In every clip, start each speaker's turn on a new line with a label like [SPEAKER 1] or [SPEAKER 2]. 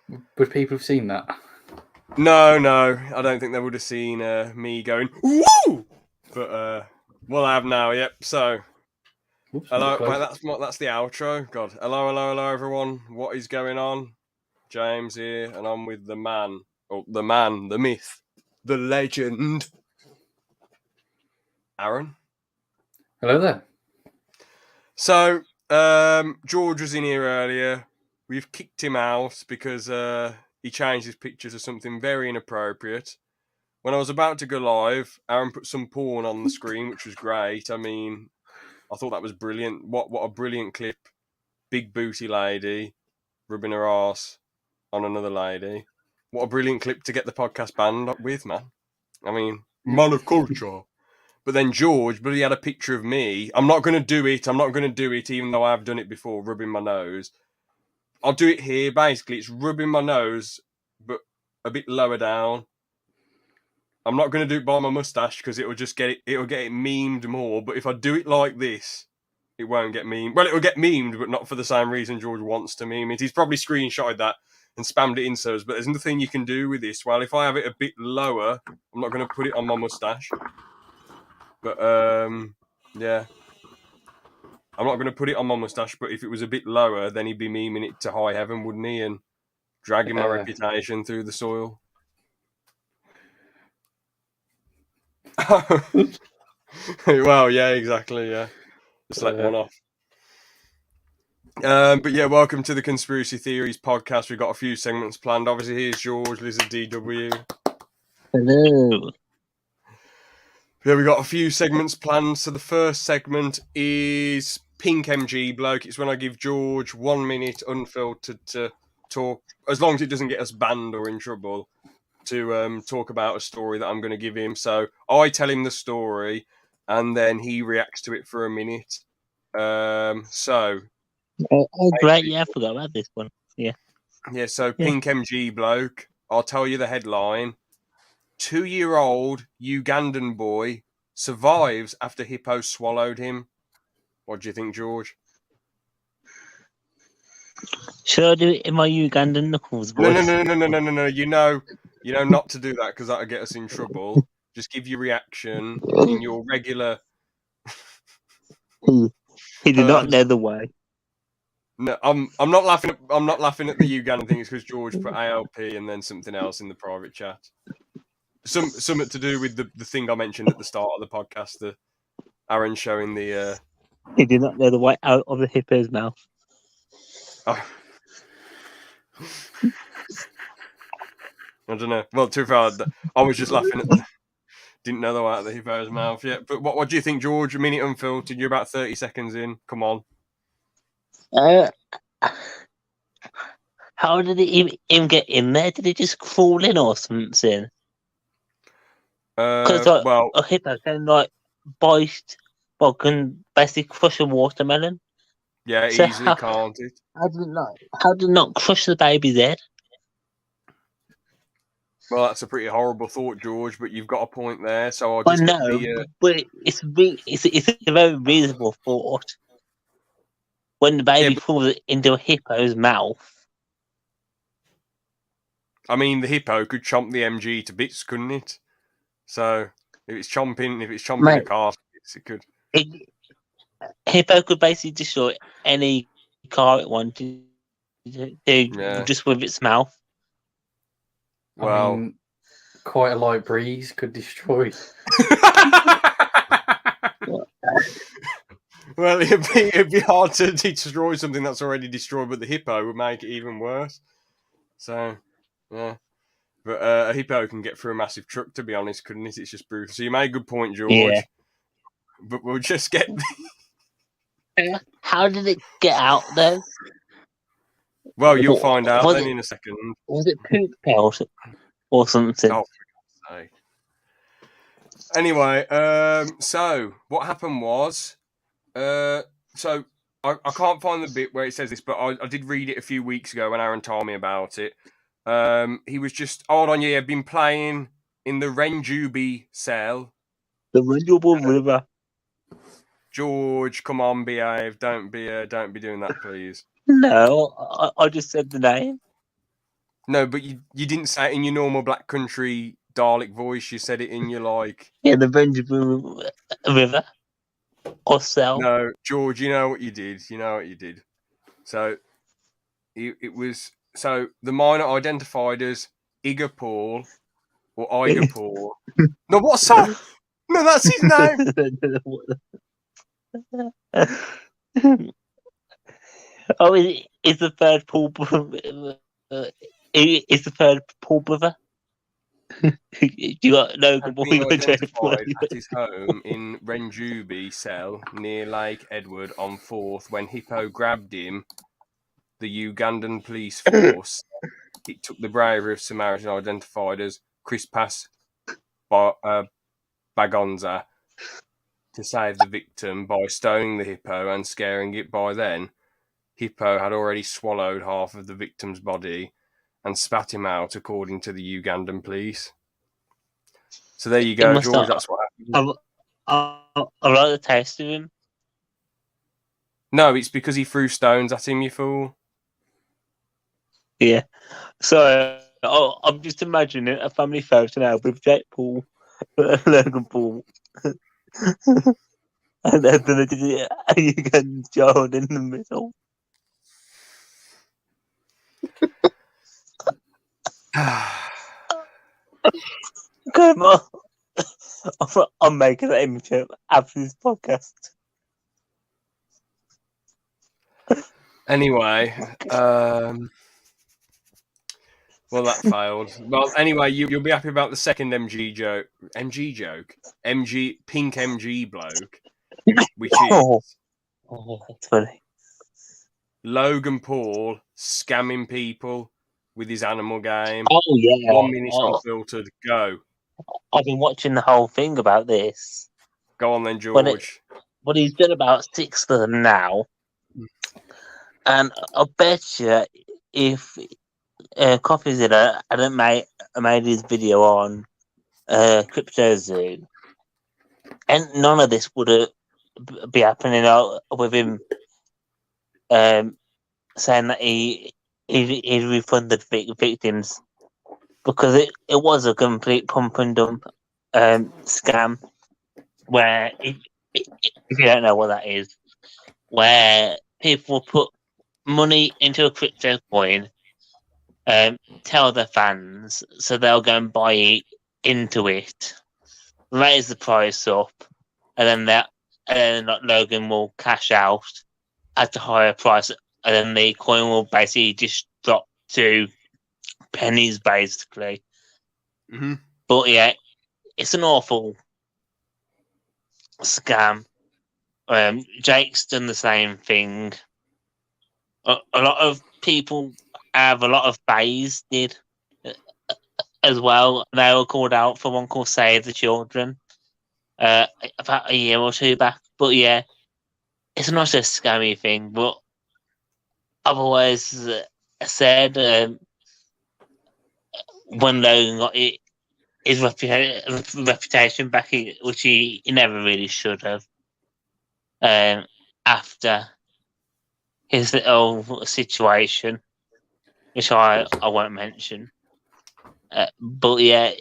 [SPEAKER 1] Would people have seen that?
[SPEAKER 2] No, I don't think they would have seen me going woo. But well, I have now. Yep. So,
[SPEAKER 1] Oops,
[SPEAKER 2] hello. Wait, that's the outro. God. Hello, everyone. What is going on? James here, and I'm with the man, the myth, the legend, Aaron.
[SPEAKER 1] Hello there.
[SPEAKER 2] So, George was in here earlier. We've kicked him out because he changed his picture to something very inappropriate. When I was about to go live, Aaron put some porn on the screen, which was great. I mean, I thought that was brilliant. What a brilliant clip. Big booty lady rubbing her arse on another lady. What a brilliant clip to get the podcast banned with, man. I mean, man of culture. But then George, but he had a picture of me. I'm not going to do it, even though I've done it before, rubbing my nose. I'll do it here. Basically, it's rubbing my nose, but a bit lower down. I'm not going to do it by my mustache because it'll get it memed more. But if I do it like this, it won't get memed. Well, it'll get memed, but not for the same reason George wants to meme it. He's probably screenshotted that and spammed it in so. But there's nothing you can do with this. Well, if I have it a bit lower, I'm not going to put it on my mustache. But yeah, I'm not going to put it on my mustache. But if it was a bit lower, then he'd be memeing it to high heaven, wouldn't he? And dragging my reputation through the soil. Well, yeah, exactly. Yeah, just let one off. But yeah, welcome to the Conspiracy Theories podcast. We've got a few segments planned. Obviously, here's George, Lizard DW.
[SPEAKER 3] Hello.
[SPEAKER 2] Yeah, we got a few segments planned. So the first segment is Pink MG Bloke. It's when I give George 1 minute unfiltered to talk, as long as it doesn't get us banned or in trouble, to talk about a story that I'm going to give him. So I tell him the story, and then he reacts to it for a minute. Oh,
[SPEAKER 3] great! Yeah, I forgot about this one. Yeah.
[SPEAKER 2] So Pink MG Bloke. I'll tell you the headline. 2-year-old Ugandan boy survives after hippo swallowed him. What do you think, George?
[SPEAKER 3] Should I do it in my Ugandan knuckles voice?
[SPEAKER 2] No. You know not to do that because that'll get us in trouble. Just give your reaction in your regular.
[SPEAKER 3] He did not know the way.
[SPEAKER 2] No, I'm not laughing at the Ugandan thing. It's because George put ALP and then something else in the private chat. Something to do with the thing I mentioned at the start of the podcast. The Aaron showing the.
[SPEAKER 3] He did not know the way out of the hippo's mouth.
[SPEAKER 2] Oh. I don't know. Well, too far. I was just laughing at. Didn't know the way out of the hippo's mouth yet. But what do you think, George? A minute unfiltered. You're about 30 seconds in. Come on.
[SPEAKER 3] How did him get in there? Did he just crawl in or something? Because a hippo can bite, can basically crush a watermelon.
[SPEAKER 2] Yeah, so easily can't it?
[SPEAKER 3] How did it not crush the baby's head?
[SPEAKER 2] Well, that's a pretty horrible thought, George. But you've got a point there. So I'll just
[SPEAKER 3] but it's a very reasonable thought. When the baby falls into a hippo's mouth.
[SPEAKER 2] I mean, the hippo could chomp the MG to bits, couldn't it? So if it's chomping a car to bits, it could.
[SPEAKER 3] Hippo could basically destroy any car it wanted just with its mouth.
[SPEAKER 1] Well, I mean, quite a light breeze could destroy.
[SPEAKER 2] Well, it'd be hard to destroy something that's already destroyed, but the hippo would make it even worse. So, yeah. But a hippo can get through a massive truck, to be honest, couldn't it? It's just brutal. So you made a good point, George. Yeah. But we'll just get...
[SPEAKER 3] How did it get out, though?
[SPEAKER 2] Well, you'll find out then in a second.
[SPEAKER 3] Was it poop out or something?
[SPEAKER 2] Oh, for God's sake. Anyway, so what happened was... So I can't find the bit where it says this, but I did read it a few weeks ago when Aaron told me about it. He was just, hold on, yeah, been playing in the Renjubi cell.
[SPEAKER 3] The Renjubi River.
[SPEAKER 2] George, come on, behave. Don't be doing that, please.
[SPEAKER 3] No, I just said the name.
[SPEAKER 2] No, but you didn't say it in your normal Black Country Dalek voice. You said it in your like.
[SPEAKER 3] Yeah, the Benjamin River. Or Cell.
[SPEAKER 2] No, George, you know what you did. You know what you did. So it was the miner identified as Igor Paul or Igor Paul. No, what's that? No, that's his
[SPEAKER 3] name. Oh, is the third Paul is the third Paul brother? You got Logan Paul.
[SPEAKER 2] Being identified at his home in Renjubi cell near Lake Edward on 4th when Hippo grabbed him. The Ugandan police force. It took the bravery of Samaritan identified as Crispas Bagonza to save the victim by stoning the hippo and scaring it. By then, Hippo had already swallowed half of the victim's body and spat him out, according to the Ugandan police. So there you go, George. That's what happened.
[SPEAKER 3] I like the taste of him.
[SPEAKER 2] No, it's because he threw stones at him, you fool.
[SPEAKER 3] Yeah. So I'm just imagining a family photo now with Jake Paul, Logan Paul, and then you get John in the middle. Come on. I'm making that image up after this podcast.
[SPEAKER 2] Anyway, well, that failed. Well, anyway, you'll be happy about the second MG joke. Pink MG bloke, which is
[SPEAKER 3] that's funny.
[SPEAKER 2] Logan Paul scamming people with his animal game.
[SPEAKER 3] Oh yeah,
[SPEAKER 2] 1 minute unfiltered. Go.
[SPEAKER 3] I've been watching the whole thing about this.
[SPEAKER 2] Go on then, George.
[SPEAKER 3] But he's done about 6 of them now, and I bet you if Coffee's in it, hadn't made his video on CryptoZoo, and none of this would be happening with him saying that he refunded victims, because it was a complete pump and dump scam, where if you don't know what that is, where people put money into a crypto coin, tell their fans, so they'll go and buy into it, raise the price up, and then Logan will cash out at a higher price, and then the coin will basically just drop to pennies, basically.
[SPEAKER 2] Mm-hmm.
[SPEAKER 3] But yeah, it's an awful scam. Jake's done the same thing. A lot of people have, a lot of bays did as well. They were called out for one called Save the Children about a year or two back. But yeah, it's not a scammy thing. But I've always said when Logan got his reputation back, which he never really should have, after his little situation, which I won't mention. But yeah,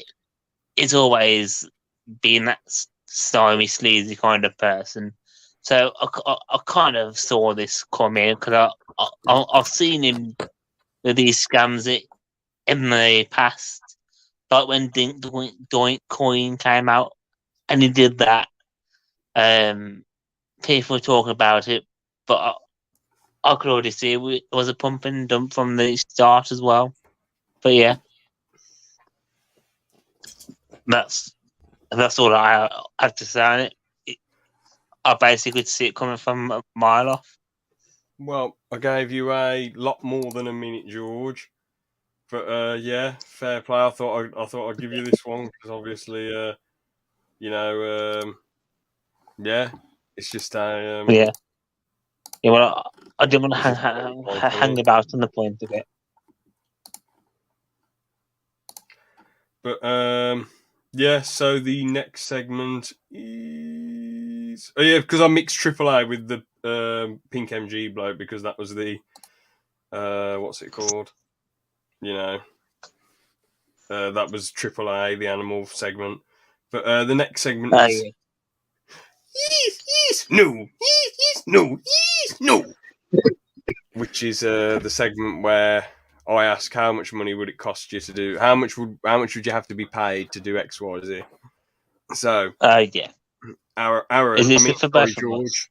[SPEAKER 3] it's always been that slimy, sleazy kind of person. So I kind of saw this coming, because I've seen him with these scams in the past, like when Doink Coin came out, and he did that. People were talking about it, but I could already see it was a pump and dump from the start as well. But yeah, that's all I have to say on it. I basically could see it coming from a mile off.
[SPEAKER 2] Well, I gave you a lot more than a minute, George. But yeah, fair play. I thought I'd give you this one because obviously, yeah, it's just a
[SPEAKER 3] yeah. Well, I didn't want to hang about on the point of it.
[SPEAKER 2] But yeah. So the next segment is because I mixed AAA with the Pink MG bloke because that was the what's it called? You know, That was AAA, the animal segment. But the next segment
[SPEAKER 3] Oh,
[SPEAKER 2] is
[SPEAKER 3] yeah.
[SPEAKER 2] yes, no, no, no. Which is the segment where I ask how much money would it cost you to do? How much would you have to be paid to do X, Y, Z? So
[SPEAKER 3] Yeah.
[SPEAKER 2] Aaron,
[SPEAKER 3] Is this
[SPEAKER 2] I mean,
[SPEAKER 3] for
[SPEAKER 2] sorry,
[SPEAKER 3] both of
[SPEAKER 2] George.
[SPEAKER 3] us?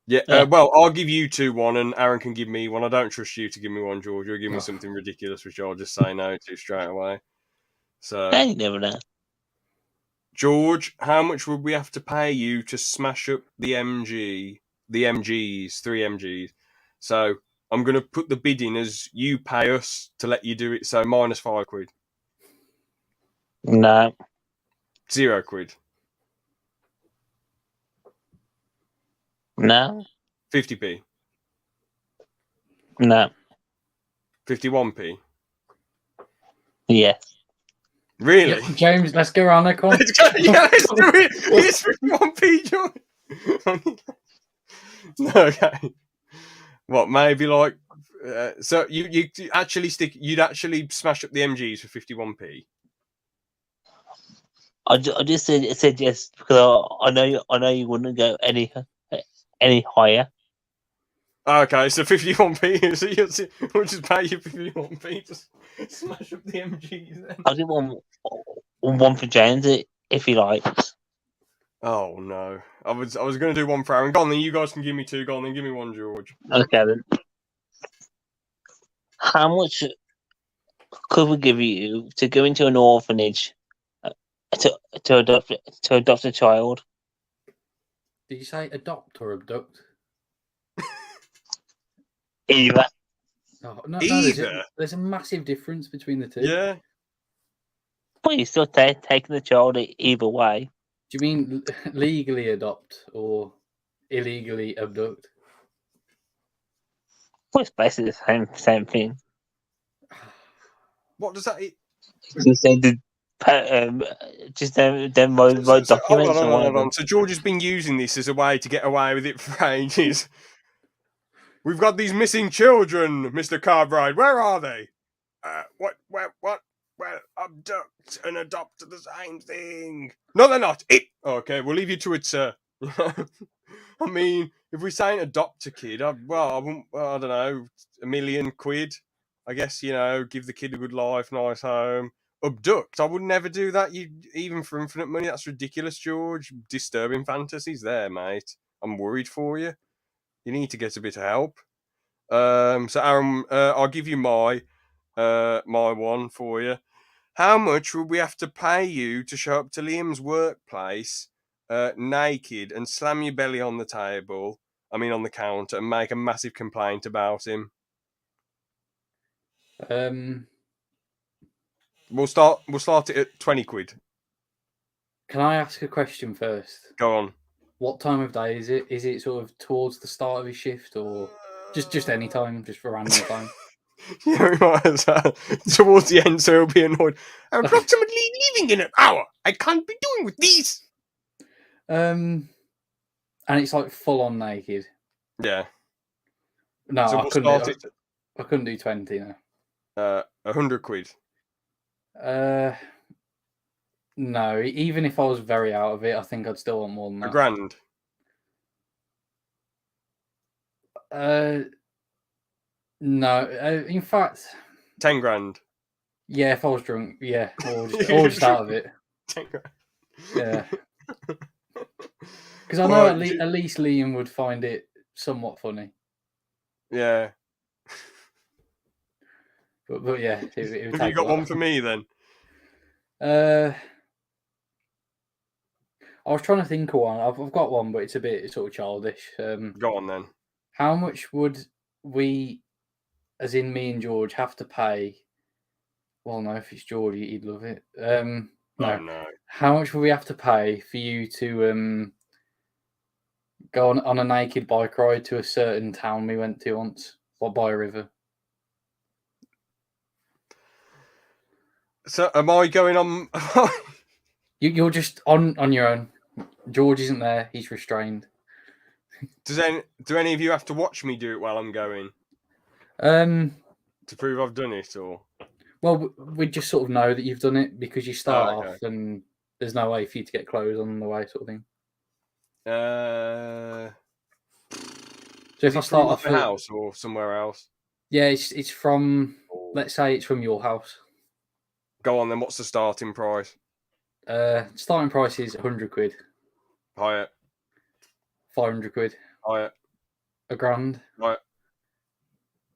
[SPEAKER 2] Yeah,
[SPEAKER 3] Yeah.
[SPEAKER 2] well, I'll give you two one, and Aaron can give me one. I don't trust you to give me one, George. You'll give me
[SPEAKER 1] Oh.
[SPEAKER 2] something ridiculous, which I'll just say no to straight away. So,
[SPEAKER 3] You never know.
[SPEAKER 2] George, how much would we have to pay you to smash up the MGs, 3 MGs? So, I'm going to put the bid in as you pay us to let you do it. So, minus £5.
[SPEAKER 3] No.
[SPEAKER 2] £0.
[SPEAKER 3] No.
[SPEAKER 2] 50p.
[SPEAKER 3] No.
[SPEAKER 2] 51p.
[SPEAKER 3] Yeah.
[SPEAKER 2] Really?
[SPEAKER 1] Yeah, James, let's go around there, come on.
[SPEAKER 2] Let's do it. It's 51p, George. No, okay. What, maybe like... so you'd actually smash up the MGs for 51p?
[SPEAKER 3] I just said yes because I know you wouldn't go any higher.
[SPEAKER 2] Okay, so 51p. So we'll just pay you 51p to smash up the MGs then.
[SPEAKER 3] I didn't want one for James if he likes.
[SPEAKER 2] Oh no, I was going to do one for Aaron. Go on then, you guys can give me two. Go on then, give me one, George.
[SPEAKER 3] Okay then. How much could we give you to go into an orphanage to adopt a child?
[SPEAKER 1] Did you say adopt or abduct?
[SPEAKER 3] Either.
[SPEAKER 1] Oh, no,
[SPEAKER 2] Either.
[SPEAKER 1] there's a massive difference between the two.
[SPEAKER 2] Yeah.
[SPEAKER 3] Well, you're still taking the child either way.
[SPEAKER 1] Do you mean legally adopt or illegally abduct?
[SPEAKER 3] Well, it's basically the same thing.
[SPEAKER 2] What does that?
[SPEAKER 3] Just them my documents.
[SPEAKER 2] Hold on. So George has been using this as a way to get away with it for ages. We've got these missing children, Mr. Carbride. Where are they? What? Well, abduct and adopt are the same thing. No, they're not. Okay, we'll leave you to it, sir. I mean, if we say adopt a kid, I don't know, £1 million. I guess, give the kid a good life, nice home. Abduct, I would never do that. Even for infinite money, that's ridiculous, George. Disturbing fantasies there, mate. I'm worried for you. You need to get a bit of help. So Aaron, I'll give you my one for you. How much would we have to pay you to show up to Liam's workplace naked and slam your belly on the counter, and make a massive complaint about him? We'll start it at £20.
[SPEAKER 1] Can I ask a question first?
[SPEAKER 2] Go on.
[SPEAKER 1] What time of day is it? Is it sort of towards the start of his shift, or just any time, just for random time?
[SPEAKER 2] Yeah, we might as well. Towards the end, so he'll be annoyed. I'm approximately leaving in an hour. I can't be doing with these.
[SPEAKER 1] And it's like full on naked.
[SPEAKER 2] Yeah.
[SPEAKER 1] No,
[SPEAKER 2] So
[SPEAKER 1] I couldn't do 20 now.
[SPEAKER 2] £100.
[SPEAKER 1] No, even if I was very out of it, I think I'd still want more than that.
[SPEAKER 2] £1,000.
[SPEAKER 1] No, in fact,
[SPEAKER 2] 10 grand.
[SPEAKER 1] Yeah, if I was drunk, yeah, or just out of it.
[SPEAKER 2] 10 grand.
[SPEAKER 1] Yeah, because I know at least Liam would find it somewhat funny.
[SPEAKER 2] Yeah.
[SPEAKER 1] But yeah, it would
[SPEAKER 2] have you got one for me then?
[SPEAKER 1] I was trying to think of one. I've got one, but it's a bit sort of childish.
[SPEAKER 2] Go on then.
[SPEAKER 1] How much would we, as in me and George, have to pay? Well, no, if it's George, he'd love it. No.
[SPEAKER 2] No.
[SPEAKER 1] How much would we have to pay for you to go on a naked bike ride to a certain town we went to once, or by a river?
[SPEAKER 2] So, am I going on?
[SPEAKER 1] You're just on your own. George isn't there; he's restrained.
[SPEAKER 2] Do any of you have to watch me do it while I'm going?
[SPEAKER 1] To
[SPEAKER 2] prove I've done it, or?
[SPEAKER 1] Well, we just sort of know that you've done it because you start
[SPEAKER 2] okay.
[SPEAKER 1] off and there's no way for you to get clothes on the way, sort of thing. So
[SPEAKER 2] Was
[SPEAKER 1] if I
[SPEAKER 2] it from
[SPEAKER 1] start off
[SPEAKER 2] my house or somewhere else?
[SPEAKER 1] yeah, it's from,
[SPEAKER 2] Or...
[SPEAKER 1] let's say it's from your house.
[SPEAKER 2] Go on then. What's the starting price?
[SPEAKER 1] Starting price is 100 quid,
[SPEAKER 2] Higher,
[SPEAKER 1] 500 quid,
[SPEAKER 2] higher,
[SPEAKER 1] a grand,
[SPEAKER 2] higher,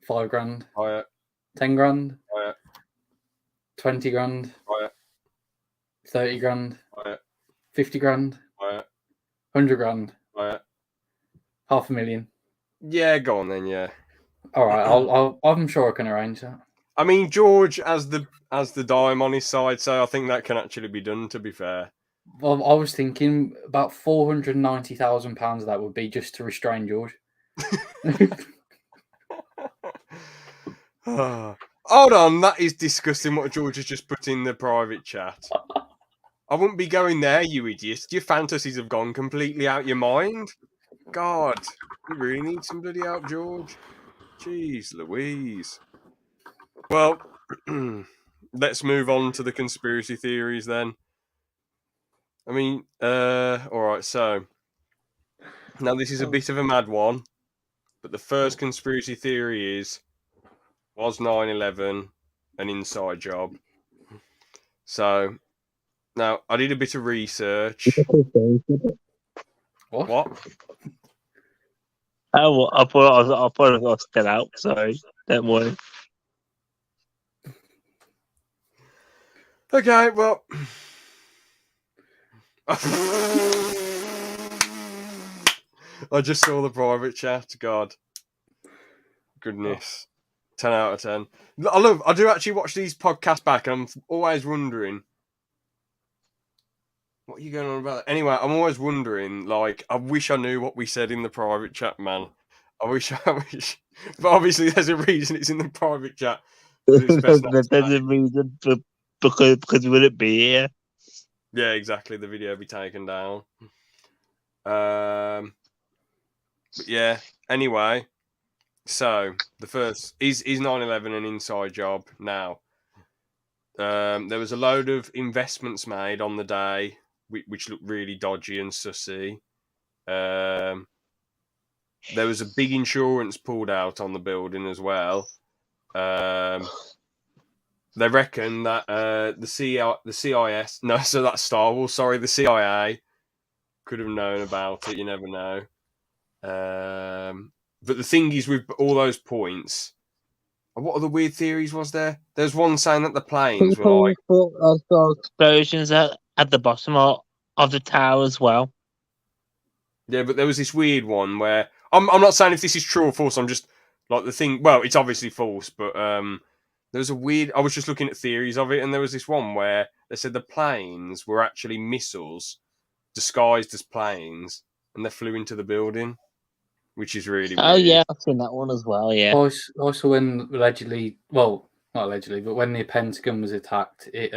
[SPEAKER 1] 5 grand,
[SPEAKER 2] higher,
[SPEAKER 1] 10 grand,
[SPEAKER 2] higher,
[SPEAKER 1] 20 grand,
[SPEAKER 2] higher,
[SPEAKER 1] 30 grand,
[SPEAKER 2] higher,
[SPEAKER 1] 50 grand,
[SPEAKER 2] higher,
[SPEAKER 1] 100 grand,
[SPEAKER 2] higher.
[SPEAKER 1] 500,000.
[SPEAKER 2] Yeah, go on then. Yeah.
[SPEAKER 1] All right, I'm sure I can arrange that.
[SPEAKER 2] I mean, George has the dime on his side, so I think that can actually be done. To be fair.
[SPEAKER 1] Well, I was thinking about £490,000 of that would be just to restrain George.
[SPEAKER 2] Hold on, that is disgusting what George has just put in the private chat. I wouldn't be going there, you idiots. Your fantasies have gone completely out your mind. God, you really need some bloody help, George. Jeez Louise. Well, let's move on to the conspiracy theories then. I mean, alright, so now this is a bit of a mad one, but the first conspiracy theory is, was 9/11 an inside job? So now I did a bit of research. What?
[SPEAKER 3] Oh, well, I thought I was still out. Sorry, don't worry.
[SPEAKER 2] Okay, well. I just saw the private chat. God. Goodness. 10 out of 10. I do actually watch these podcasts back, and I'm always wondering. What are you going on about? Anyway, I'm always wondering, like, I wish I knew what we said in the private chat, man. I wish. But obviously there's a reason it's in the private chat. It's best not to
[SPEAKER 3] There's a reason because we wouldn't be here.
[SPEAKER 2] Yeah, exactly. The video will be taken down. But yeah. Anyway, so the first is 9/11 an inside job? Now, there was a load of investments made on the day, which looked really dodgy and sussy. There was a big insurance pulled out on the building as well. They reckon that the CIS, no, so that's Star Wars. Sorry, the CIA could have known about it. You never know. But the thing is, with all those points, what other weird theories was there? There's one saying that the planes were like
[SPEAKER 3] saw explosions at the bottom of the tower as well.
[SPEAKER 2] Yeah, but there was this weird one where I'm not saying if this is true or false. I'm just like the thing. Well, it's obviously false, but there was a weird. I was just looking at theories of it, and there was this one where they said the planes were actually missiles disguised as planes, and they flew into the building, which is really
[SPEAKER 3] Oh
[SPEAKER 2] weird.
[SPEAKER 3] yeah, I've seen that one as well. Yeah.
[SPEAKER 1] Also, when allegedly, well, not allegedly, but when the Pentagon was attacked, it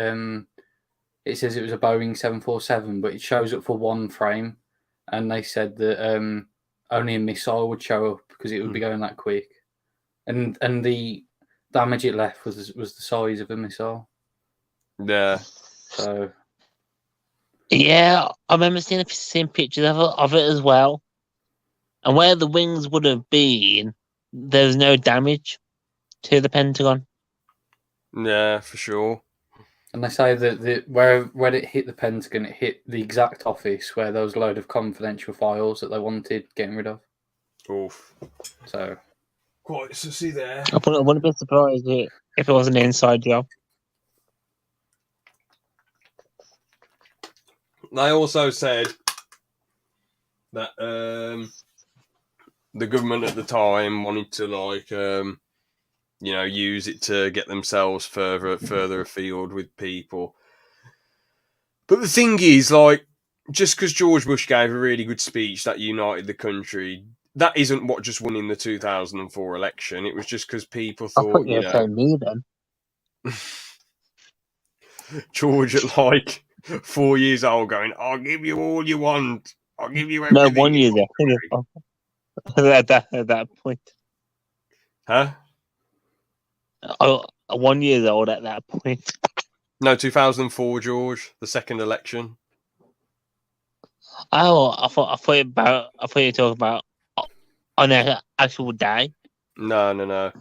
[SPEAKER 1] says it was a Boeing 747, but it shows up for one frame, and they said that only a missile would show up because it would be going that quick, and the damage it left was the size of a missile.
[SPEAKER 2] Yeah.
[SPEAKER 1] So.
[SPEAKER 3] Yeah, I remember seeing pictures of it as well, and where the wings would have been, there's no damage to the Pentagon.
[SPEAKER 2] Yeah, for sure.
[SPEAKER 1] And they say that where it hit the Pentagon, it hit the exact office where there was a load of confidential files that they wanted getting rid of.
[SPEAKER 2] Oof.
[SPEAKER 1] So.
[SPEAKER 2] Quite sussy there.
[SPEAKER 3] I wouldn't be surprised if it was an inside job.
[SPEAKER 2] They also said that the government at the time wanted to use it to get themselves further afield with people. But the thing is, like, just because George Bush gave a really good speech that united the country, that isn't what just won in the 2004 election. It was just because people thought,
[SPEAKER 3] I thought you were saying me then.
[SPEAKER 2] George at like 4 years old going, I'll give you all you want. I'll give you everything.
[SPEAKER 3] No, 1 year at that point.
[SPEAKER 2] Huh?
[SPEAKER 3] 1 year old at that point.
[SPEAKER 2] No, 2004, George, the second election.
[SPEAKER 3] Oh, I thought you were talking about on the actual day.
[SPEAKER 2] No.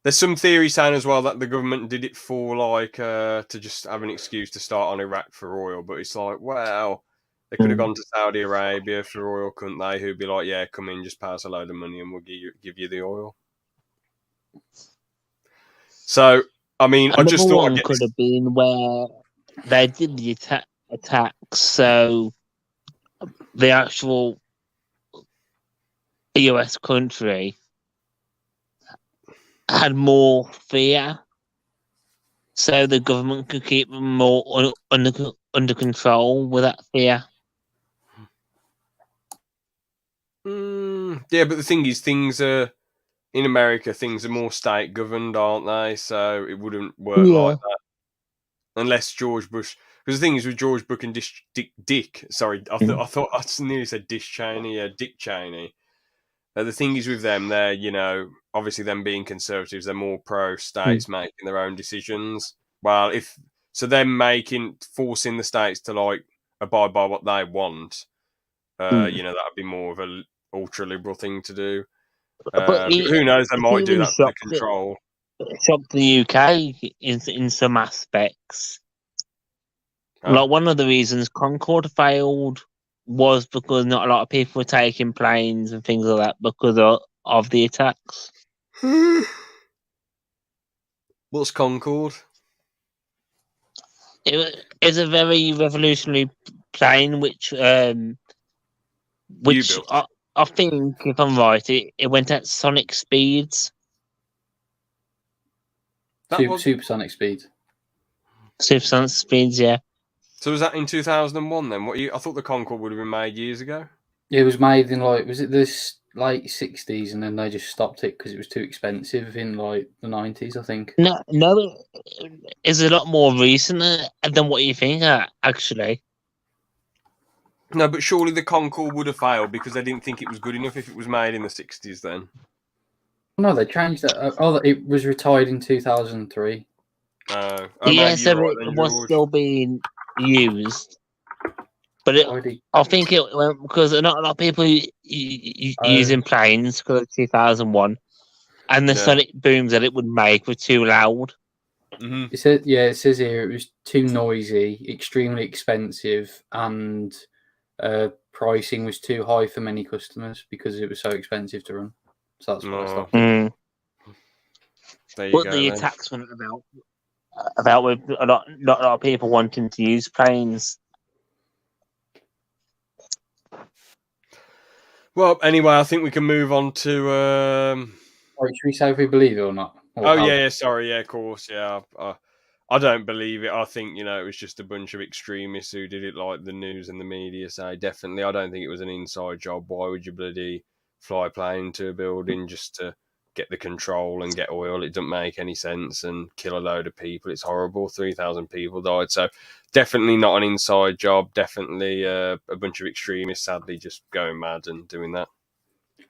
[SPEAKER 2] There's some theory saying as well that the government did it for like to just have an excuse to start on Iraq for oil, but it's like, well, they could have gone to Saudi Arabia for oil, couldn't they? Who'd be like, yeah, come in, just pay us a load of money and we'll give you the oil. So, I mean, I just
[SPEAKER 3] Another
[SPEAKER 2] thought I'd
[SPEAKER 3] one
[SPEAKER 2] get
[SPEAKER 3] could
[SPEAKER 2] this.
[SPEAKER 3] have been where they did the attack, so the actual US country had more fear, so the government could keep them more under control with that fear.
[SPEAKER 2] Yeah, but the thing is, things are in America. Things are more state governed, aren't they? So it wouldn't work like that unless George Bush. Because the thing is with George Bush and Dick. Sorry, I thought I nearly said Dick Cheney. Yeah, Dick Cheney. The thing is with them, they're obviously them being conservatives, they're more pro states making their own decisions. Well, them forcing the states to like abide by what they want. That would be more of a ultra liberal thing to do. But who knows? They might do that for the control.
[SPEAKER 3] It shocked the UK in some aspects.
[SPEAKER 2] Oh.
[SPEAKER 3] Like one of the reasons Concorde failed was because not a lot of people were taking planes and things like that because of the attacks.
[SPEAKER 2] What's Concorde?
[SPEAKER 3] It was a very revolutionary plane, which I think, if I'm right, it went at sonic speeds.
[SPEAKER 1] Supersonic speeds.
[SPEAKER 3] Supersonic speeds, yeah.
[SPEAKER 2] So was that in 2001 then? I thought the Concorde would have been made years ago.
[SPEAKER 1] It was made in was it this late 60s, and then they just stopped it because it was too expensive in the 90s, I think.
[SPEAKER 3] No, it's a lot more recent than what you think, actually.
[SPEAKER 2] No, but surely the Concorde would have failed because they didn't think it was good enough if it was made in the 60s then.
[SPEAKER 1] No, they changed it. It was retired in 2003.
[SPEAKER 3] Yeah, so it was still being used. But I think it went because not a lot of people using planes because of 2001. And the sonic booms that it would make were too loud.
[SPEAKER 2] Mm-hmm.
[SPEAKER 1] It says here it was too noisy, extremely expensive, and pricing was too high for many customers because it was so expensive to run. So that's why I stopped it.
[SPEAKER 3] But the attacks went about with not a lot of people wanting to use planes.
[SPEAKER 2] Well, anyway, I think we can move on to.
[SPEAKER 1] Should we say if we believe it or not?
[SPEAKER 2] Sorry, of course, yeah. I don't believe it. I think it was just a bunch of extremists who did it, like the news and the media say. Definitely, I don't think it was an inside job. Why would you bloody fly a plane into a building just to get the control and get oil? It doesn't make any sense, and kill a load of people. It's horrible. 3,000 people died. So definitely not an inside job. Definitely a bunch of extremists, sadly, just going mad and doing that.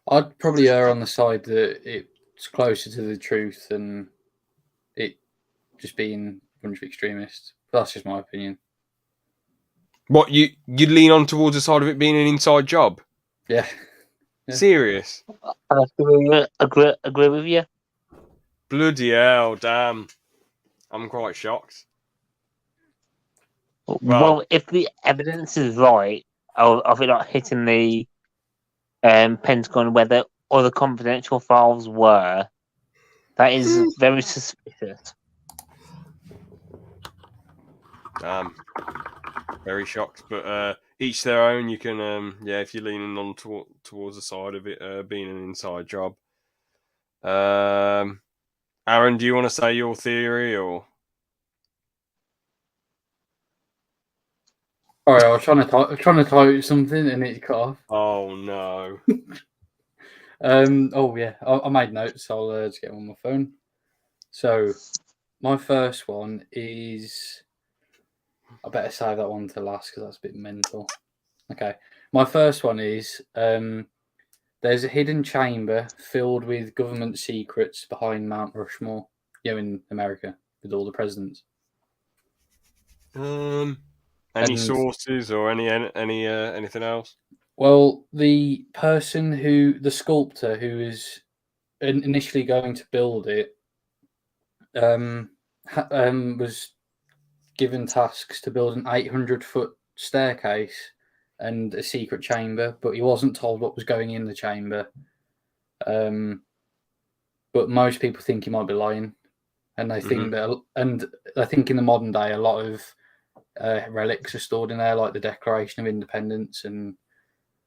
[SPEAKER 1] I'd probably err on the side that it's closer to the truth than it just being a bunch of extremists. But that's just my opinion.
[SPEAKER 2] What, you'd lean on towards the side of it being an inside job?
[SPEAKER 1] Yeah.
[SPEAKER 2] Serious?
[SPEAKER 3] I agree with you.
[SPEAKER 2] Bloody hell, damn. I'm quite shocked.
[SPEAKER 3] Well, if the evidence is right of it not hitting the Pentagon where the other confidential files were, that is very suspicious.
[SPEAKER 2] Damn. Very shocked, but each their own. You can, if you're leaning on towards the side of it being an inside job. Aaron, do you want to say your theory or?
[SPEAKER 1] Sorry, I was trying to type something and it cut off.
[SPEAKER 2] Oh no.
[SPEAKER 1] I made notes. I'll just get them on my phone. So, my first one is. I better save that one to last because that's a bit mental. Okay, my first one is there's a hidden chamber filled with government secrets behind Mount Rushmore. in America with all the presidents.
[SPEAKER 2] Any
[SPEAKER 1] And-
[SPEAKER 2] sources or anything else?
[SPEAKER 1] Well, the sculptor who was initially going to build it, was given tasks to build an 800-foot staircase and a secret chamber, but he wasn't told what was going in the chamber. But most people think he might be lying, and they think I think in the modern day a lot of relics are stored in there, like the Declaration of Independence, and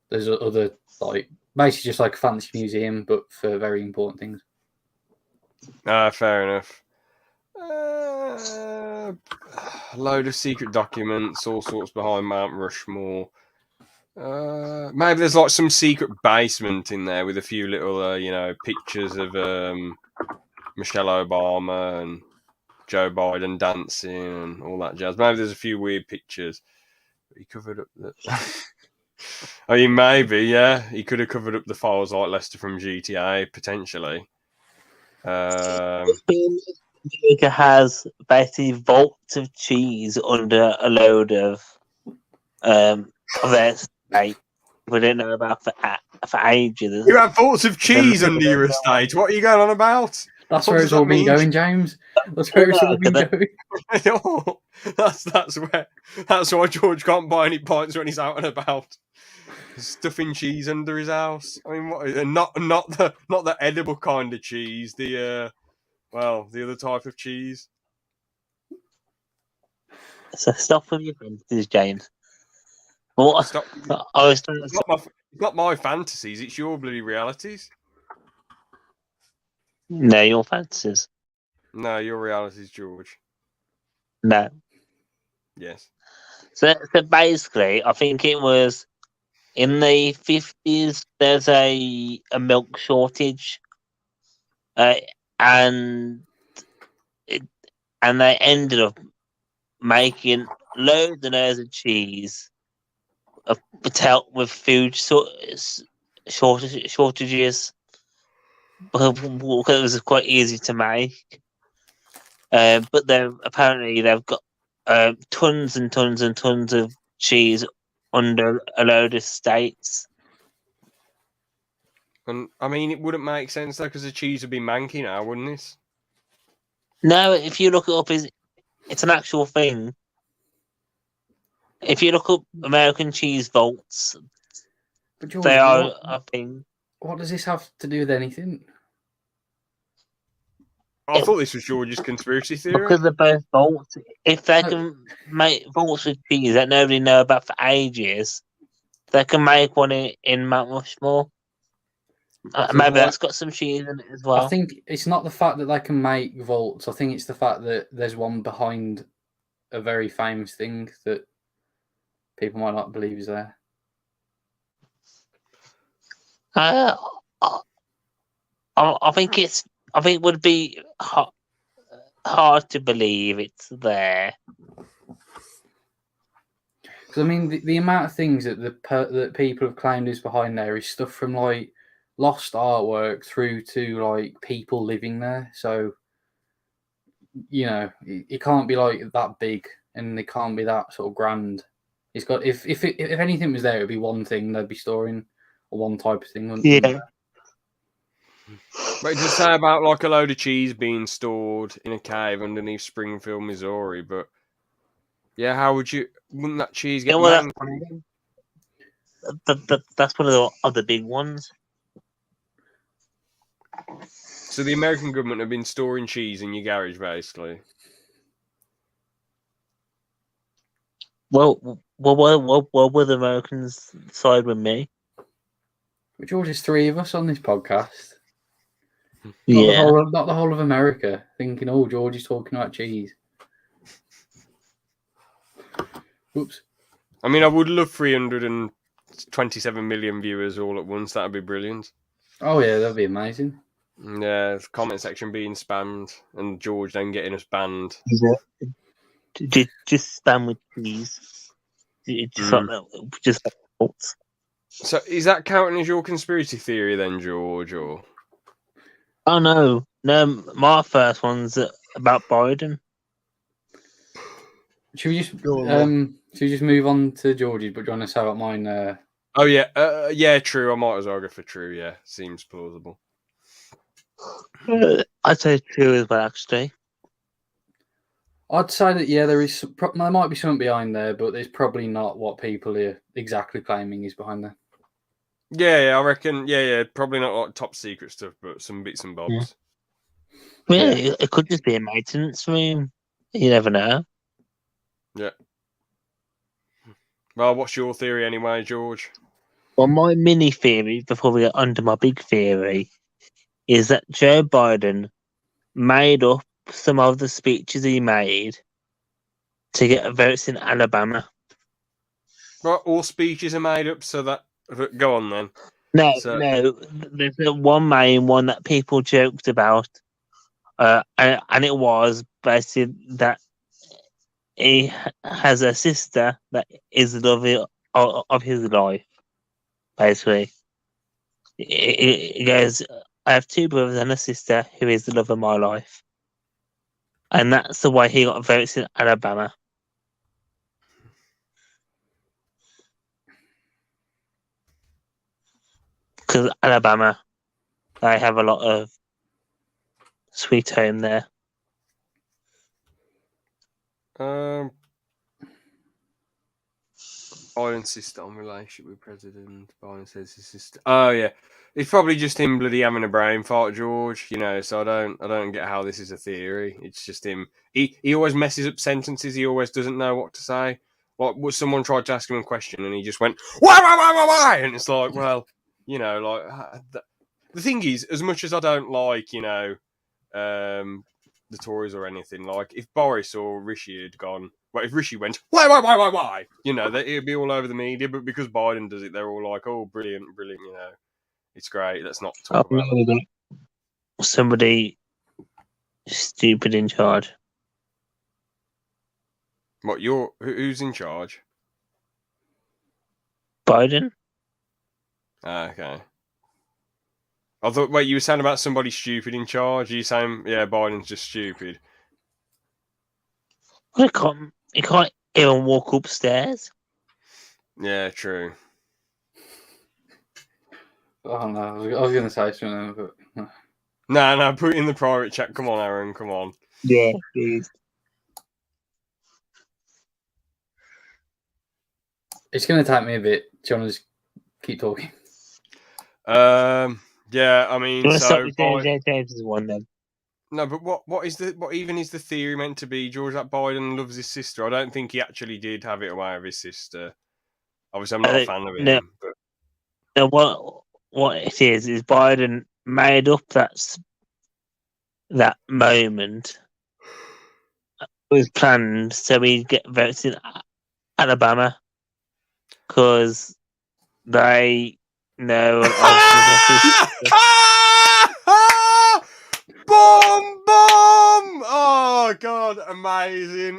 [SPEAKER 1] there's other, like, basically just like a fancy museum, but for very important things.
[SPEAKER 2] Fair enough. A load of secret documents, all sorts behind Mount Rushmore. Maybe there's like some secret basement in there with a few little, pictures of Michelle Obama and Joe Biden dancing and all that jazz. Maybe there's a few weird pictures. But he covered up the. I mean, maybe, yeah. He could have covered up the files like Lester from GTA, potentially.
[SPEAKER 3] America has basically vaults of cheese under a load of their state. We don't know about for ages.
[SPEAKER 2] You have vaults of cheese under your estate. What are you going on about?
[SPEAKER 1] That's
[SPEAKER 2] What
[SPEAKER 1] where
[SPEAKER 2] does
[SPEAKER 1] it's
[SPEAKER 2] that
[SPEAKER 1] all been
[SPEAKER 2] mean?
[SPEAKER 1] going, James. That's where it's all been going.
[SPEAKER 2] No, that's why George can't buy any pints when he's out and about. Stuffing cheese under his house. I mean, what? Not the edible kind of cheese. The other type of cheese.
[SPEAKER 3] So stop with your fantasies, James. What?
[SPEAKER 2] Stop.
[SPEAKER 3] I was trying
[SPEAKER 2] It's
[SPEAKER 3] to
[SPEAKER 2] not my fantasies. It's your bloody realities.
[SPEAKER 3] No, your fantasies.
[SPEAKER 2] No, your realities, George.
[SPEAKER 3] No.
[SPEAKER 2] Yes.
[SPEAKER 3] So basically, I think it was in the 50s. There's a milk shortage, and they ended up making loads and loads of cheese to help with food shortages. Because it was quite easy to make, but then apparently they've got tons and tons and tons of cheese under a load of states.
[SPEAKER 2] And I mean, it wouldn't make sense though, because the cheese would be manky now, wouldn't it?
[SPEAKER 3] No, if you look it up, it's an actual thing. If you look up American cheese vaults,
[SPEAKER 1] But George,
[SPEAKER 3] they are a thing.
[SPEAKER 1] what does this have to do with anything?
[SPEAKER 2] I thought this was George's conspiracy theory.
[SPEAKER 3] Because they're both vaults. If they can make vaults with cheese that nobody know about for ages, they can make one in Mount Rushmore. Maybe that's got some cheese in it as well.
[SPEAKER 1] I think it's not the fact that they can make vaults. I think it's the fact that there's one behind a very famous thing that people might not believe is there.
[SPEAKER 3] I think it would be hard to believe it's there.
[SPEAKER 1] Because I mean, the amount of things that that people have claimed is behind there is stuff from like lost artwork through to like people living there. So it can't be like that big, and it can't be that sort of grand. It's got if anything was there, it'd be one thing they'd be storing, or one type of thing.
[SPEAKER 3] Yeah.
[SPEAKER 2] But it does say about like a load of cheese being stored in a cave underneath Springfield, Missouri. But yeah, how wouldn't that cheese get manky?
[SPEAKER 3] That's one of the big ones.
[SPEAKER 2] So the American government have been storing cheese in your garage, basically.
[SPEAKER 3] Well, what were the Americans side with me?
[SPEAKER 1] Which George is three of us on this podcast.
[SPEAKER 3] Yeah.
[SPEAKER 1] Not the whole of America thinking, oh, George is talking about cheese. Oops.
[SPEAKER 2] I mean, I would love 327 million viewers all at once. That'd be brilliant.
[SPEAKER 1] Oh yeah, that'd be amazing.
[SPEAKER 2] Yeah, the comment section being spammed and George then getting us banned.
[SPEAKER 3] Just spam with cheese. Just
[SPEAKER 2] So is that counting as your conspiracy theory then, George? Or
[SPEAKER 3] Oh no, my first one's about Biden.
[SPEAKER 1] Should we just
[SPEAKER 2] Go on, then.
[SPEAKER 1] should we just move on to George's? But do you want to say about mine?
[SPEAKER 2] Oh yeah, yeah, true. I might as well go for true. Yeah, seems plausible.
[SPEAKER 3] I'd say true as well, actually.
[SPEAKER 1] I'd say that there is there might be something behind there, but there's probably not what people are exactly claiming is behind there.
[SPEAKER 2] Yeah, I reckon. Yeah, probably not like top secret stuff, but some bits and bobs.
[SPEAKER 3] Yeah, it could just be a maintenance room. You never know.
[SPEAKER 2] Yeah. Well, what's your theory anyway, George?
[SPEAKER 3] Well, my mini theory, before we get onto my big theory, is that Joe Biden made up some of the speeches he made to get votes in Alabama.
[SPEAKER 2] Right, all speeches are made up, so that go on then.
[SPEAKER 3] No,
[SPEAKER 2] So-
[SPEAKER 3] no, there's one main one that people joked about, and it was basically that he has a sister that is the love of his life. Basically, he goes, "I have two brothers and a sister who is the love of my life," and that's the way he got votes in Alabama. Because Alabama, they have a lot of sweet home there.
[SPEAKER 2] Biden sister on relationship with president. Biden says his sister. Oh yeah, it's probably just him bloody having a brain fart, George. So I don't get how this is a theory. It's just him. He always messes up sentences. He always doesn't know what to say. Like, someone tried to ask him a question and he just went why, and it's like, well, the thing is, as much as I don't like, the Tories or anything, like if Boris or Rishi had gone. Well, if Rishi went, why? It'd be all over the media, but because Biden does it, they're all like, oh, brilliant, it's great, let's not talk about it.
[SPEAKER 3] Somebody stupid in charge.
[SPEAKER 2] What, who's in charge?
[SPEAKER 3] Biden?
[SPEAKER 2] Okay. I thought, wait, you were saying about somebody stupid in charge? Are you saying, yeah, Biden's just stupid?
[SPEAKER 3] Well, he can't even walk upstairs.
[SPEAKER 2] Yeah, true.
[SPEAKER 1] Oh no, I was going to say something, but
[SPEAKER 2] No, put it in the private chat. Come on, Aaron, come on.
[SPEAKER 3] Yeah, please.
[SPEAKER 1] It's going to take me a bit. Do you want to just keep talking?
[SPEAKER 2] Yeah, I mean, so
[SPEAKER 3] James is one then.
[SPEAKER 2] No, but what even is the theory meant to be, George, that Biden loves his sister? I don't think he actually did have it away with his sister. Obviously, I'm not a fan of him.
[SPEAKER 3] No.
[SPEAKER 2] But...
[SPEAKER 3] No, what it is Biden made up that moment. It was planned so he'd get votes in Alabama because they know.
[SPEAKER 2] Boom! Oh God! Amazing!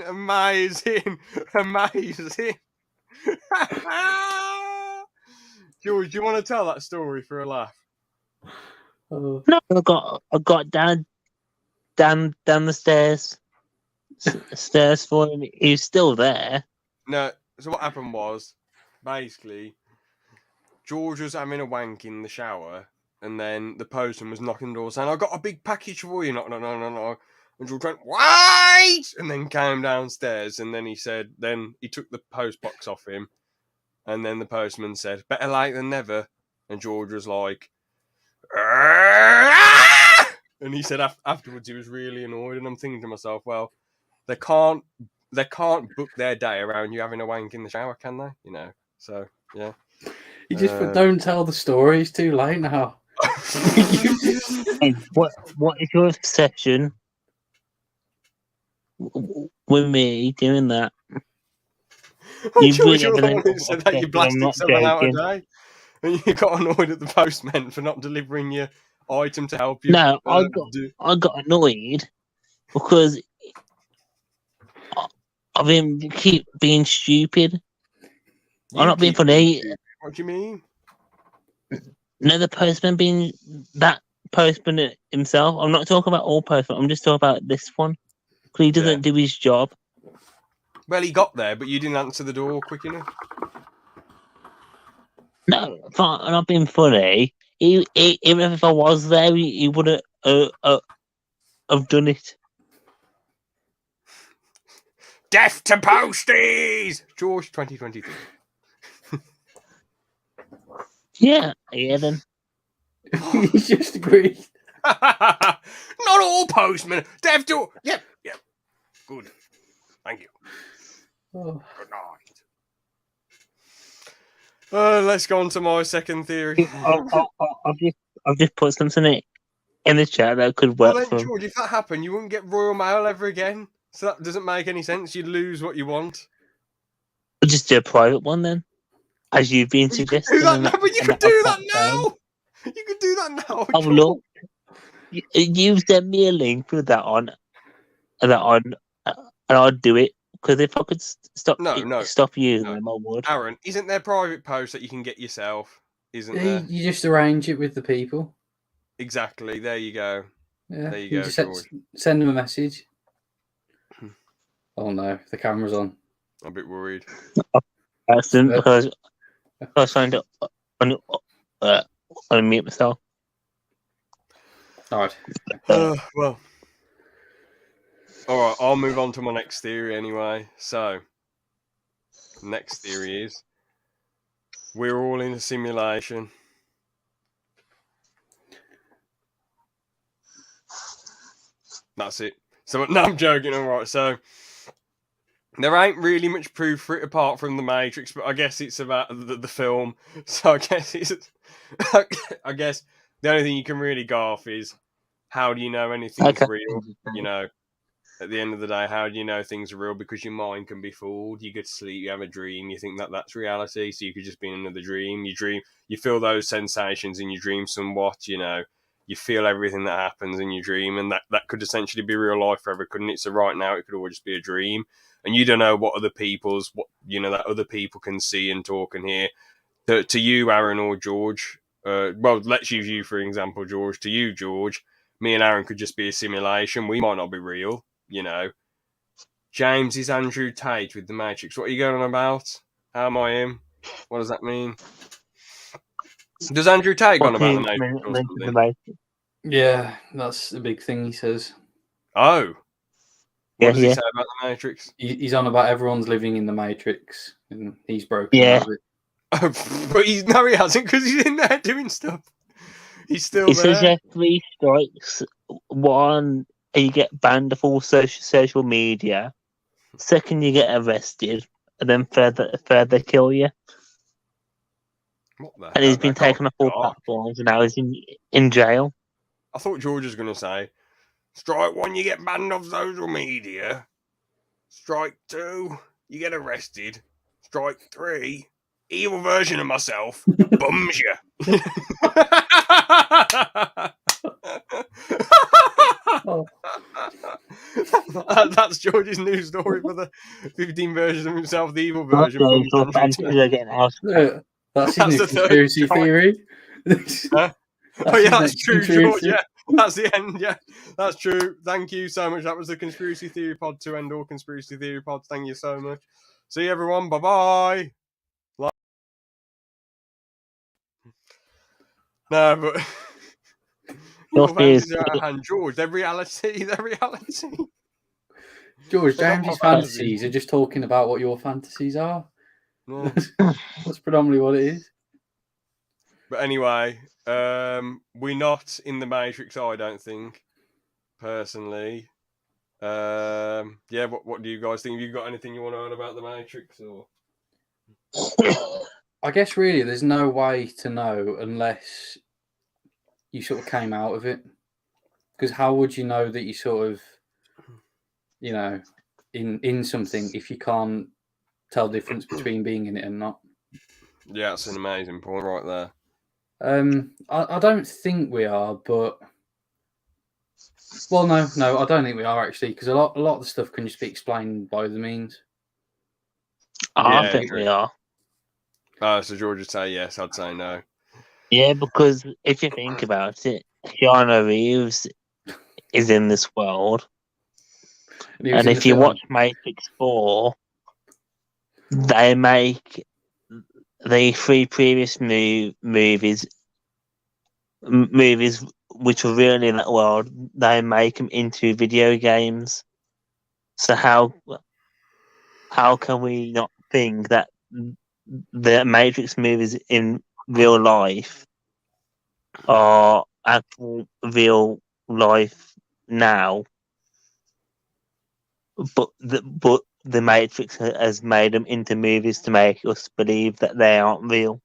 [SPEAKER 2] George, do you want to tell that story for a laugh?
[SPEAKER 3] No, I got down the stairs for him. He was still there.
[SPEAKER 2] No. So what happened was, basically, George was having a wank in the shower. And then the postman was knocking the door saying, "I got a big package for you." No. And George went, "Wait!" And then came downstairs. And then he took the post box off him. And then the postman said, "Better late than never." And George was like, "Argh!" And he said afterwards he was really annoyed. And I'm thinking to myself, well, they can't book their day around you having a wank in the shower, can they? So, yeah.
[SPEAKER 1] You just don't tell the story. It's too late now.
[SPEAKER 3] Hey, what is your obsession with me doing that?
[SPEAKER 2] I'm sure you're the one who said that you blasted someone out a day, and you got annoyed at the postman for not delivering your item to help you.
[SPEAKER 3] No, I got annoyed because I've been keep being stupid. I'm not being funny.
[SPEAKER 2] What do you mean?
[SPEAKER 3] No, the postman being that postman himself. I'm not talking about all postmen. I'm just talking about this one. Because he doesn't do his job.
[SPEAKER 2] Well, he got there, but you didn't answer the door quick enough.
[SPEAKER 3] No, I'm not being funny. Even if I was there, he wouldn't have done it.
[SPEAKER 2] Death to posties! George 2023.
[SPEAKER 3] Yeah, then.
[SPEAKER 1] He just agreed.
[SPEAKER 2] Not all postmen. Death to... Yep. Good. Thank you.
[SPEAKER 1] Oh.
[SPEAKER 2] Good night. Let's go on to my second theory.
[SPEAKER 3] I've just put something in the chat that could work
[SPEAKER 2] Well
[SPEAKER 3] for
[SPEAKER 2] then,
[SPEAKER 3] him.
[SPEAKER 2] George, if that happened, you wouldn't get Royal Mail ever again. So that doesn't make any sense. You'd lose what you want.
[SPEAKER 3] I'll just do a private one then. As you've been
[SPEAKER 2] You could
[SPEAKER 3] suggesting.
[SPEAKER 2] do that now, but you
[SPEAKER 3] and
[SPEAKER 2] could do
[SPEAKER 3] I've
[SPEAKER 2] that
[SPEAKER 3] got
[SPEAKER 2] now. You could do that now.
[SPEAKER 3] Oh,
[SPEAKER 2] George.
[SPEAKER 3] look. You send me a link with that on, and I'll do it. Because if I could stop using them, I would.
[SPEAKER 2] Aaron, isn't there private post that you can get yourself? Isn't
[SPEAKER 1] Yeah,
[SPEAKER 2] there?
[SPEAKER 1] you just arrange it with the people.
[SPEAKER 2] Exactly. There you go.
[SPEAKER 1] Yeah,
[SPEAKER 2] There you go,
[SPEAKER 1] just
[SPEAKER 2] George.
[SPEAKER 1] send them a message. Oh no, the camera's on.
[SPEAKER 2] I'm a bit worried.
[SPEAKER 3] Accident because I was trying to unmute myself.
[SPEAKER 1] All right.
[SPEAKER 2] Well. Alright, I'll move on to my next theory anyway. So, next theory is we're all in a simulation. That's it. So, no, I'm joking, alright. So, there ain't really much proof for it apart from The Matrix, but I guess it's about the film. So, I guess I guess the only thing you can really go off is how do you know anything's real? You know, at the end of the day, how do you know things are real? Because your mind can be fooled. You go to sleep, you have a dream, you think that that's reality, so you could just be in another dream. You dream, you feel those sensations in your dream somewhat, you know. You feel everything that happens in your dream, and that could essentially be real life forever, couldn't it? So right now, it could all just be a dream, and you don't know what other that other people can see and talk and hear. To you, Aaron or George, well, let's use you for example, George. To you, George, me and Aaron could just be a simulation. We might not be real. You know, James is Andrew Tate with The Matrix. What are you going on about? How am I him? What does that mean? Does Andrew Tate go on about The Matrix or something?
[SPEAKER 1] Yeah, that's the big thing he says.
[SPEAKER 2] Oh. What does he say about The Matrix?
[SPEAKER 1] He's on about everyone's living in The Matrix, and he's broken out of it.
[SPEAKER 2] But he hasn't, because he's in there doing stuff. He's still there.
[SPEAKER 3] He says you have 3 strikes. 1... you get banned off all social media. 2nd, you get arrested, and then further kill you.
[SPEAKER 2] What the
[SPEAKER 3] and he's been taken off all platforms, and now he's in jail.
[SPEAKER 2] I thought George was going to say, strike 1, you get banned off social media. Strike 2, you get arrested. Strike 3, evil version of myself bums you.
[SPEAKER 1] Oh.
[SPEAKER 2] That's George's new story for the 15 versions of himself, the evil version.
[SPEAKER 1] That's his new conspiracy theory.
[SPEAKER 2] Huh? Oh yeah, that's true, George. Yeah, that's the end. Yeah, that's true. Thank you so much. That was the Conspiracy Theory Pod to end all Conspiracy Theory Pods. Thank you so much. See you, everyone. Bye bye. No, but George, they're reality. They're reality.
[SPEAKER 1] George, James's fantasies are just talking about what your fantasies are.
[SPEAKER 2] No.
[SPEAKER 1] That's predominantly what it is.
[SPEAKER 2] But anyway, we're not in the Matrix, I don't think, personally. Yeah, what do you guys think? Have you got anything you want to add about the Matrix? Or
[SPEAKER 1] I guess really there's no way to know unless you sort of came out of it. Because how would you know that you sort of, you know, in something if you can't tell the difference between being in it and not?
[SPEAKER 2] Yeah, that's an amazing point right there.
[SPEAKER 1] I don't think we are, but well, no, I don't think we are actually, because a lot of the stuff can just be explained by the means.
[SPEAKER 3] I think we are.
[SPEAKER 2] Oh, so George would say yes, I'd say no.
[SPEAKER 3] Yeah, because if you think about it, Keanu Reeves is in this world.
[SPEAKER 1] he was
[SPEAKER 3] And
[SPEAKER 1] in the
[SPEAKER 3] if you
[SPEAKER 1] film.
[SPEAKER 3] watch Matrix 4, they make the 3 previous movies which were real in that world, they make them into video games. So how can we not think that the Matrix movies in real life are actual real life now, but the Matrix has made them into movies to make us believe that they aren't real.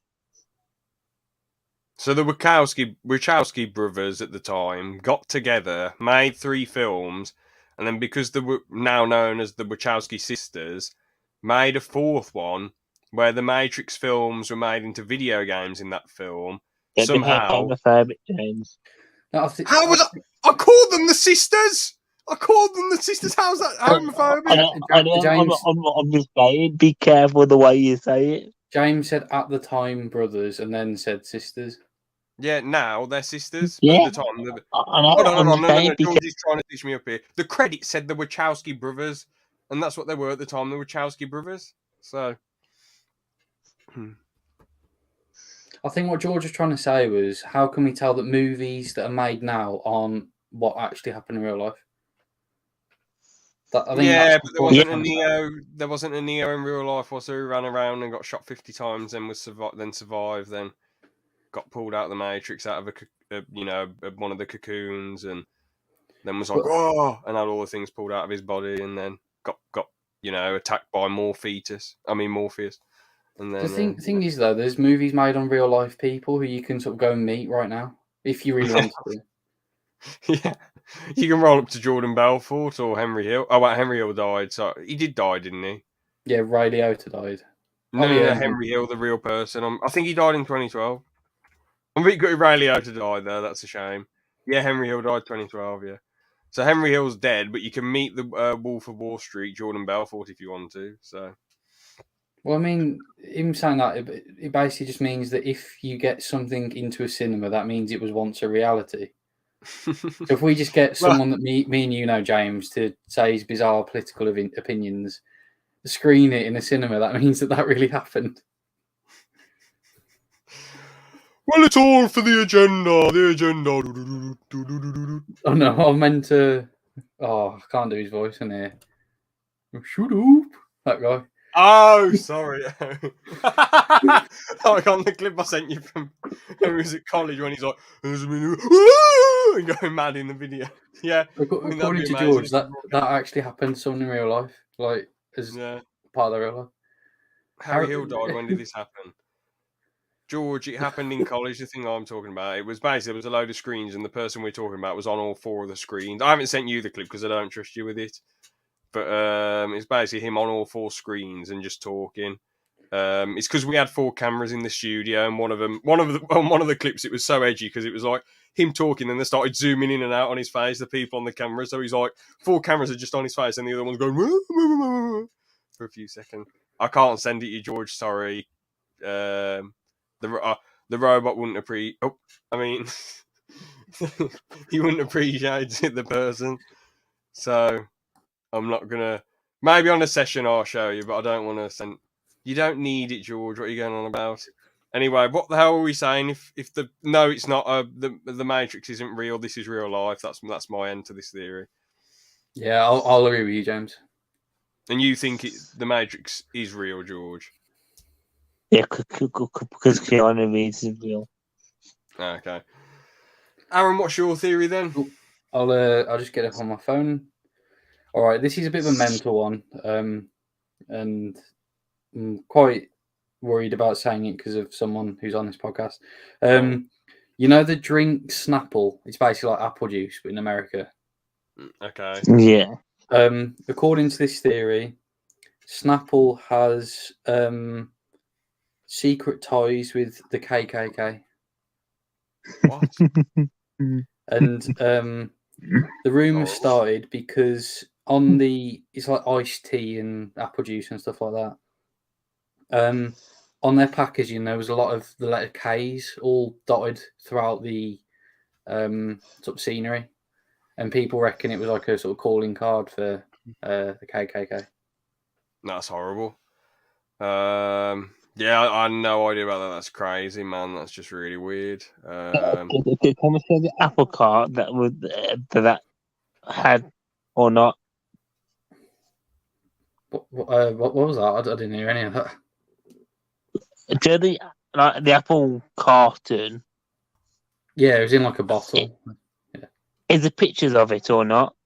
[SPEAKER 2] So the Wachowski brothers at the time got together, made 3 films, and then because they were now known as the Wachowski sisters, made a 4th one where the Matrix films were made into video games in that film.
[SPEAKER 3] They're
[SPEAKER 2] Somehow,
[SPEAKER 3] homophobic, James.
[SPEAKER 1] No,
[SPEAKER 2] how was I called them the sisters? I called them the sisters. How's that homophobic?
[SPEAKER 3] I'm just saying, be careful the way you say it.
[SPEAKER 1] James said at the time brothers and then said sisters.
[SPEAKER 2] Yeah, now they're sisters.
[SPEAKER 3] Yeah.
[SPEAKER 2] But at the time, no, George is trying to teach me up here. The credit said the Wachowski brothers, and that's what they were at the time, the Wachowski brothers. So,
[SPEAKER 1] I think what George was trying to say was, how can we tell that movies that are made now aren't what actually happened in real life?
[SPEAKER 2] but there wasn't a Neo in real life, was there? Who ran around and got shot 50 times, and survived, then got pulled out of the Matrix, out of one of the cocoons, and then was like, oh, and had all the things pulled out of his body, and then got attacked by Morpheus. And then
[SPEAKER 1] the thing is, though, there's movies made on real life people who you can sort of go and meet right now if you really want to.
[SPEAKER 2] Yeah, you can roll up to Jordan Belfort or Henry Hill. Oh, well, Henry Hill died, so he did die, didn't he?
[SPEAKER 1] Yeah, Ray Liotta died.
[SPEAKER 2] No, Henry Hill, the real person. I think he died in 2012. I'm a bit good. Ray Liotta died though. That's a shame. Yeah, Henry Hill died 2012. Yeah, so Henry Hill's dead, but you can meet the Wolf of Wall Street, Jordan Belfort, if you want to. So,
[SPEAKER 1] well, I mean, him saying that it basically just means that if you get something into a cinema, that means it was once a reality. So if we just get someone that me and you know, James, to say his bizarre political opinions, screen it in a cinema, that means that really happened.
[SPEAKER 2] Well, it's all for the agenda. The agenda.
[SPEAKER 1] Oh no, I meant to. Oh, I can't do his voice in here. Shut up, that guy.
[SPEAKER 2] Oh, sorry. Like on the clip I sent you from when he was at college, when he's like, and going mad in the video. Yeah.
[SPEAKER 1] According to George, that actually happened to someone in real life, like as part of their real life.
[SPEAKER 2] Harry Hill died. When did this happen? George, it happened in college, the thing I'm talking about. It was basically, there was a load of screens, and the person we're talking about was on all 4 of the screens. I haven't sent you the clip because I don't trust you with it. But it's basically him on all 4 screens and just talking. It's because we had 4 cameras in the studio, and one of the clips, it was so edgy because it was like him talking, and they started zooming in and out on his face, the people on the camera. So he's like, 4 cameras are just on his face, and the other one's going for a few seconds. I can't send it you, George. Sorry. The robot wouldn't appreciate. Oh, I mean, he wouldn't appreciate it, the person. So I'm not gonna. Maybe on a session I'll show you, but I don't want to send. You don't need it, George. What are you going on about? Anyway, what the hell are we saying? If it's not. The Matrix isn't real. This is real life. That's my end to this theory.
[SPEAKER 1] Yeah, I'll agree with you, James.
[SPEAKER 2] And you think the Matrix is real, George?
[SPEAKER 3] Yeah, because Keanu Reeves is real.
[SPEAKER 2] Okay. Aaron, what's your theory then?
[SPEAKER 1] I'll just get it on my phone. All right, this is a bit of a mental one, and I'm quite worried about saying it because of someone who's on this podcast. You know the drink Snapple? It's basically like apple juice, but in America.
[SPEAKER 2] Okay.
[SPEAKER 3] Yeah.
[SPEAKER 1] According to this theory, Snapple has secret ties with the KKK.
[SPEAKER 2] What?
[SPEAKER 1] And the rumor started because it's like iced tea and apple juice and stuff like that. On their packaging, there was a lot of the letter K's all dotted throughout the sort of scenery, and people reckon it was like a sort of calling card for the KKK.
[SPEAKER 2] That's horrible. Yeah, I had no idea about that. That's crazy, man. That's just really weird.
[SPEAKER 3] Can we say the apple cart that would that had or not?
[SPEAKER 1] What was that? I didn't hear any of that.
[SPEAKER 3] Do you know the apple carton?
[SPEAKER 1] Yeah, it was in like a bottle.
[SPEAKER 3] Is there pictures of it or not?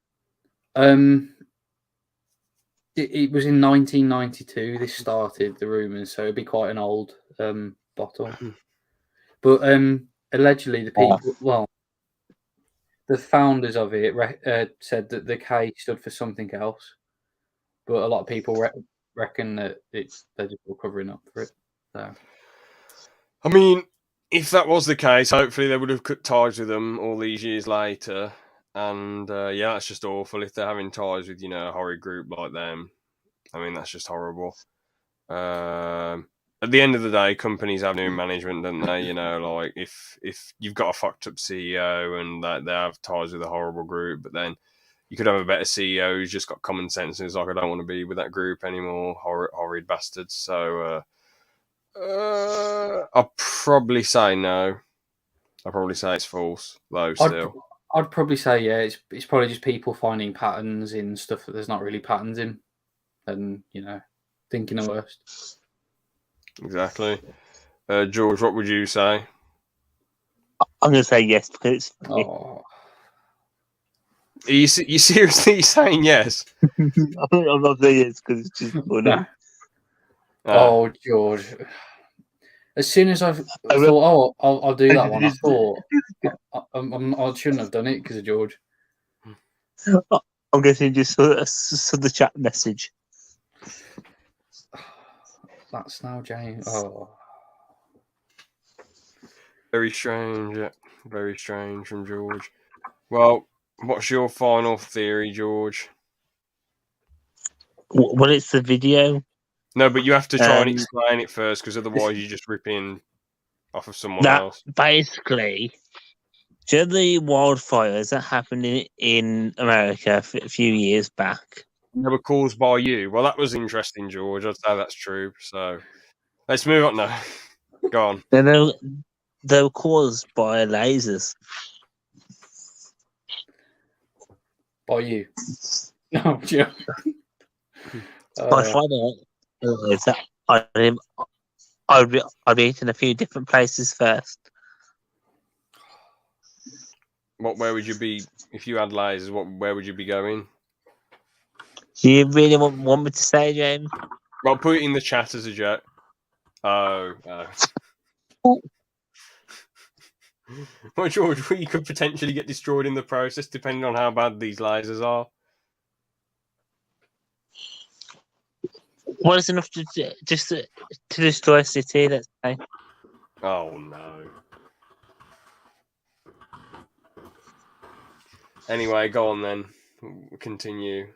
[SPEAKER 1] It was in 1992. This started the rumours, so it'd be quite an old bottle. But allegedly, the people, the founders of it said that the K stood for something else, but a lot of people reckon that they're just all covering up for it. So,
[SPEAKER 2] I mean, if that was the case, hopefully they would have cut ties with them all these years later. And yeah, that's just awful if they're having ties with, a horrid group like them. I mean, that's just horrible. At the end of the day, companies have new management, don't they? Like if you've got a fucked up CEO and that they have ties with a horrible group, but then you could have a better CEO who's just got common sense and is like, I don't want to be with that group anymore, horrid bastards. So I'll probably say no. I'll probably say it's false, though, still.
[SPEAKER 1] I'd probably say, yeah, it's probably just people finding patterns in stuff that there's not really patterns in, and thinking the worst.
[SPEAKER 2] Exactly. George, what would you say?
[SPEAKER 3] I'm going to say yes because it's funny.
[SPEAKER 2] Are you seriously saying yes?
[SPEAKER 3] I'm not saying yes because it's just funny.
[SPEAKER 1] No. Oh, George. As soon as I thought, I'll do that one, I thought I shouldn't have done it because of George.
[SPEAKER 3] I'm guessing just saw the chat message.
[SPEAKER 1] That's now James. Oh.
[SPEAKER 2] Very strange, yeah. Very strange from George. Well, what's your final theory, George?
[SPEAKER 3] Well, it's the video.
[SPEAKER 2] No, but you have to try and explain it first, because otherwise you're just ripping off of someone else.
[SPEAKER 3] Basically, do you know the wildfires that happened in America a few years back?
[SPEAKER 2] They were caused by you. Well, that was interesting, George. I'd say that's true. So let's move on now. Go on.
[SPEAKER 3] They were caused by lasers.
[SPEAKER 1] By you? No, Joe.
[SPEAKER 3] By finding that I'd be eating a few different places first.
[SPEAKER 2] Where would you be if you had lasers? Where would you be going?
[SPEAKER 3] Do you really want me to say, James?
[SPEAKER 2] Well, put it in the chat as a joke. Oh. Well, George, we could potentially get destroyed in the process, depending on how bad these lasers are.
[SPEAKER 3] Well, it's enough to destroy a city, let's say.
[SPEAKER 2] Oh, no. Anyway, go on then. We'll continue.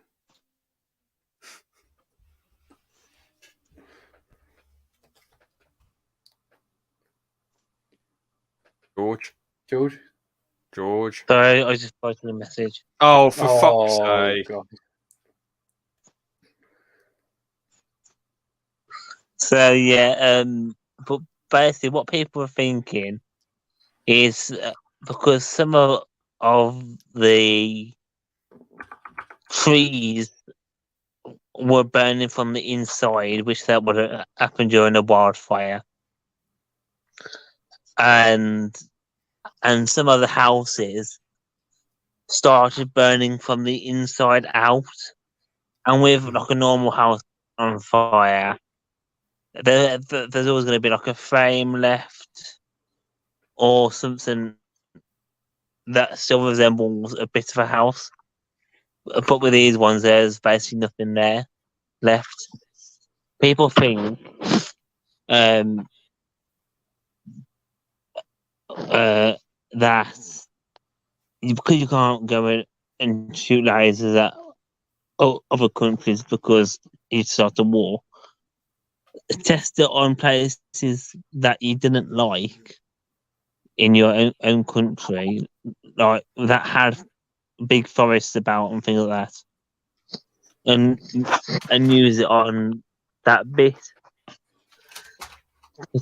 [SPEAKER 2] George?
[SPEAKER 3] Sorry, I just posted a message.
[SPEAKER 2] Oh, for fuck's sake.
[SPEAKER 1] God.
[SPEAKER 3] So, yeah, but basically what people are thinking is because some of the trees were burning from the inside, which that would have happened during a wildfire. And some of the houses started burning from the inside out. And with like a normal house on fire, there's always going to be like a frame left or something that still resembles a bit of a house. But with these ones, there's basically nothing there left. People think that because you can't go in and shoot lasers at other countries because you start a war, test it on places that you didn't like in your own country, like that had big forests about and things like that, and use it on that bit to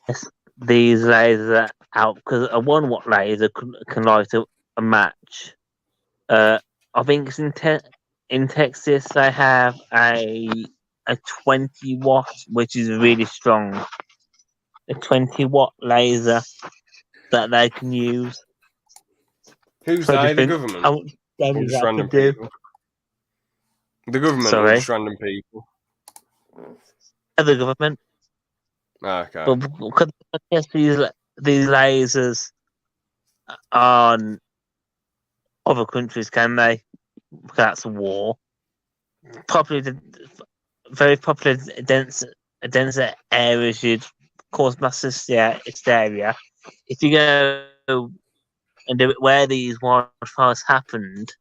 [SPEAKER 3] test these lasers out, because a 1 watt laser can light a match. I think it's in Texas they have a 20 watt, which is really strong. A 20 watt laser that they can use.
[SPEAKER 2] Who's
[SPEAKER 3] So
[SPEAKER 2] they?
[SPEAKER 3] just
[SPEAKER 2] The
[SPEAKER 3] think
[SPEAKER 2] government?
[SPEAKER 3] how much
[SPEAKER 2] Or
[SPEAKER 3] damage
[SPEAKER 2] just
[SPEAKER 3] that
[SPEAKER 2] random
[SPEAKER 3] could do.
[SPEAKER 2] people? The government or
[SPEAKER 3] Sorry?
[SPEAKER 2] just random people?
[SPEAKER 3] The government.
[SPEAKER 2] Okay.
[SPEAKER 3] But could they test these lasers on other countries, can they? Because that's a war. Very popular, denser areas you'd cause mass hysteria. If you go and do it where these wildfires happened,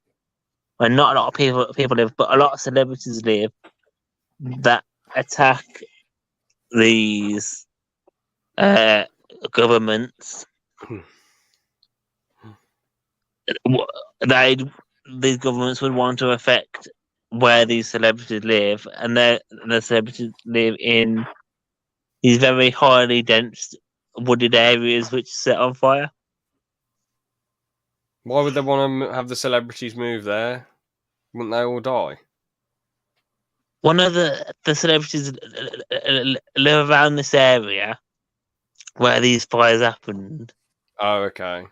[SPEAKER 3] where not a lot of people live, but a lot of celebrities live, that attack these governments, they these governments would want to affect where these celebrities live, and the celebrities live in these very highly dense wooded areas which set on fire.
[SPEAKER 2] Why would they want to have the celebrities move there? Wouldn't they all die?
[SPEAKER 3] One of the celebrities live around this area where these fires happened,
[SPEAKER 2] Oh, okay.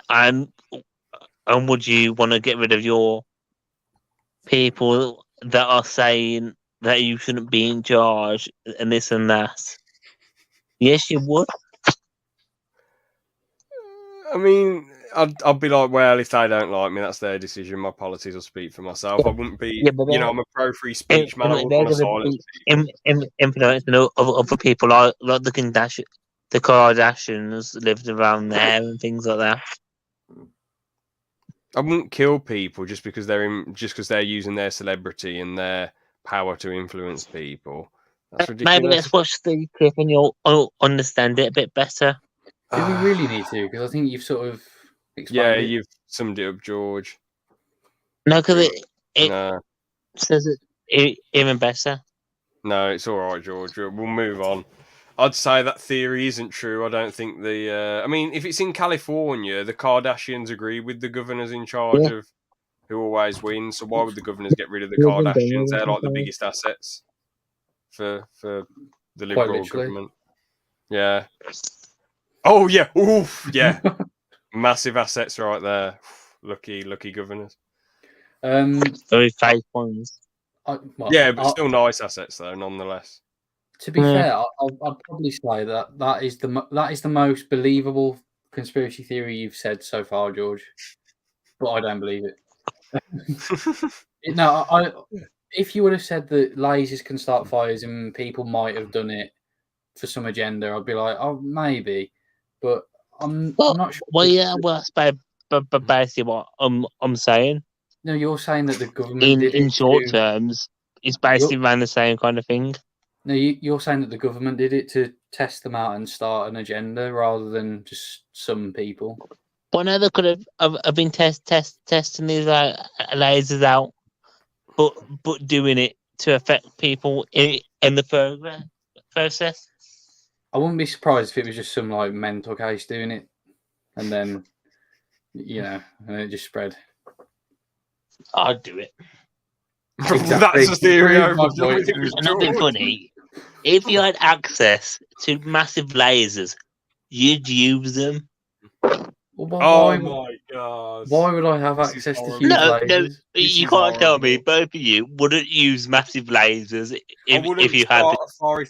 [SPEAKER 3] and would you want to get rid of your people that are saying that you shouldn't be in charge and this and that? Yes, you would.
[SPEAKER 2] I mean, I'd be like, well, if they don't like me, that's their decision. My policies will speak for myself. I wouldn't be,
[SPEAKER 3] Yeah, but
[SPEAKER 2] I'm a pro-free speech man. I wouldn't
[SPEAKER 3] they're
[SPEAKER 2] want to
[SPEAKER 3] going to
[SPEAKER 2] silence
[SPEAKER 3] be influencing other people like the Kardashians lived around there and things like that.
[SPEAKER 2] I wouldn't kill people just because they're using their celebrity and their power to influence people. That's ridiculous.
[SPEAKER 3] Maybe let's watch the clip and you'll understand it a bit better.
[SPEAKER 1] Do we really need to? Because I think you've sort of
[SPEAKER 2] Yeah,
[SPEAKER 1] explained it.
[SPEAKER 2] you've summed it up, George.
[SPEAKER 3] No, because it
[SPEAKER 2] No,
[SPEAKER 3] says it even better.
[SPEAKER 2] no, it's all right, George. We'll move on. I'd say that theory isn't true. I don't think I mean, if it's in California, the Kardashians agree with the governors in charge of who always wins. So why would the governors get rid of the Kardashians? They're like the biggest assets for the Liberal government. Yeah. Oh yeah. Oof. Yeah. Massive assets right there. Lucky governors.
[SPEAKER 3] Very fake ones.
[SPEAKER 2] Yeah, but still nice assets though, nonetheless.
[SPEAKER 1] To be fair, I'd probably say that is the most believable conspiracy theory you've said so far, George. But I don't believe it. No, if you would have said that lasers can start fires and people might have done it for some agenda, I'd be like, oh, maybe. But I'm not sure.
[SPEAKER 3] Well, yeah, well, that's basically what I'm saying.
[SPEAKER 1] No, you're saying that the government did it
[SPEAKER 3] in short terms, it's basically around the same kind of thing.
[SPEAKER 1] No, you're saying that the government did it to test them out and start an agenda rather than just some people.
[SPEAKER 3] Well, no, they could have been testing these lasers out, but doing it to affect people in the process.
[SPEAKER 1] I wouldn't be surprised if it was just some like mental case doing it, and then and it just spread.
[SPEAKER 3] I'd do it.
[SPEAKER 2] That's a theory.
[SPEAKER 3] Nothing funny. If you had access to massive lasers, you'd use them.
[SPEAKER 2] Well, my god!
[SPEAKER 1] Why would I have access to huge lasers?
[SPEAKER 3] No, you can't tell me. Both of you wouldn't use massive lasers if you had.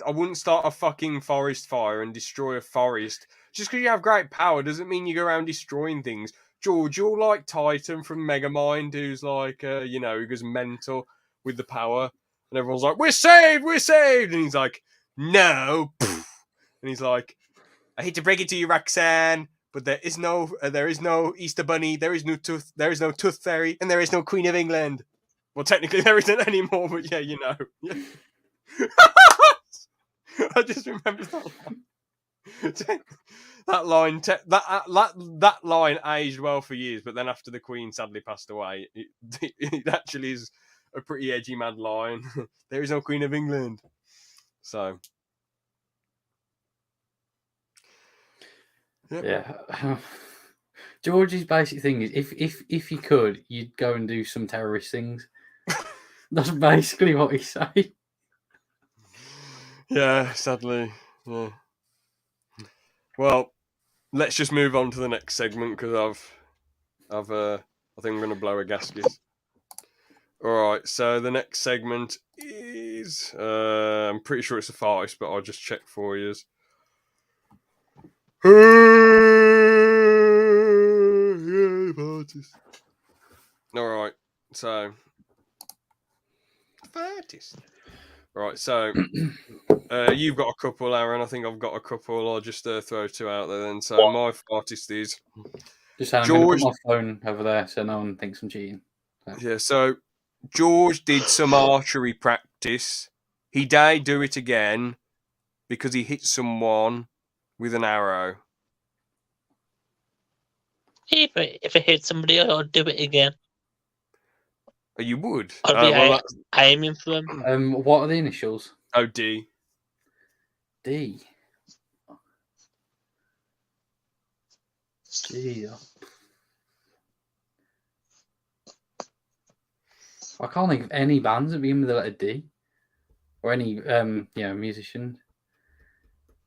[SPEAKER 2] I wouldn't start a fucking forest fire and destroy a forest. Just because you have great power doesn't mean you go around destroying things. George, you're like Titan from Megamind, who's like, who goes mental with the power, and everyone's like, "We're saved, and he's like, "No," and he's like, "I hate to break it to you, Roxanne, but there is no Easter Bunny, there is no Tooth Fairy, and there is no Queen of England." Well, technically there isn't anymore, but yeah, you know. I just remember that line. that line, that line aged well for years, but then after the Queen sadly passed away, it actually is a pretty edgy, mad line. There is no Queen of England. So, yep.
[SPEAKER 1] Yeah. George's basic thing is if you could, you'd go and do some terrorist things. That's basically what he say.
[SPEAKER 2] Yeah, sadly. Yeah. Well, let's just move on to the next segment because I think I'm going to blow a gasket. All right, so the next segment is I'm pretty sure it's a farce, but I'll just check for you. All right, so fartist. Right, so you've got a couple, Aaron. I think I've got a couple. I'll just throw two out there then. So my fartist is
[SPEAKER 1] Just I'm going to put my phone over there so no one thinks I'm cheating.
[SPEAKER 2] Yeah, so George did some archery practice. He did do it again because he hit someone with an arrow.
[SPEAKER 3] If I hit somebody, I'll do it again.
[SPEAKER 2] Oh, you would?
[SPEAKER 3] I'll be aiming for them.
[SPEAKER 1] What are the initials?
[SPEAKER 2] Oh, D.
[SPEAKER 1] D. Gee. I can't think of any bands that begin with the letter D. Or any musicians.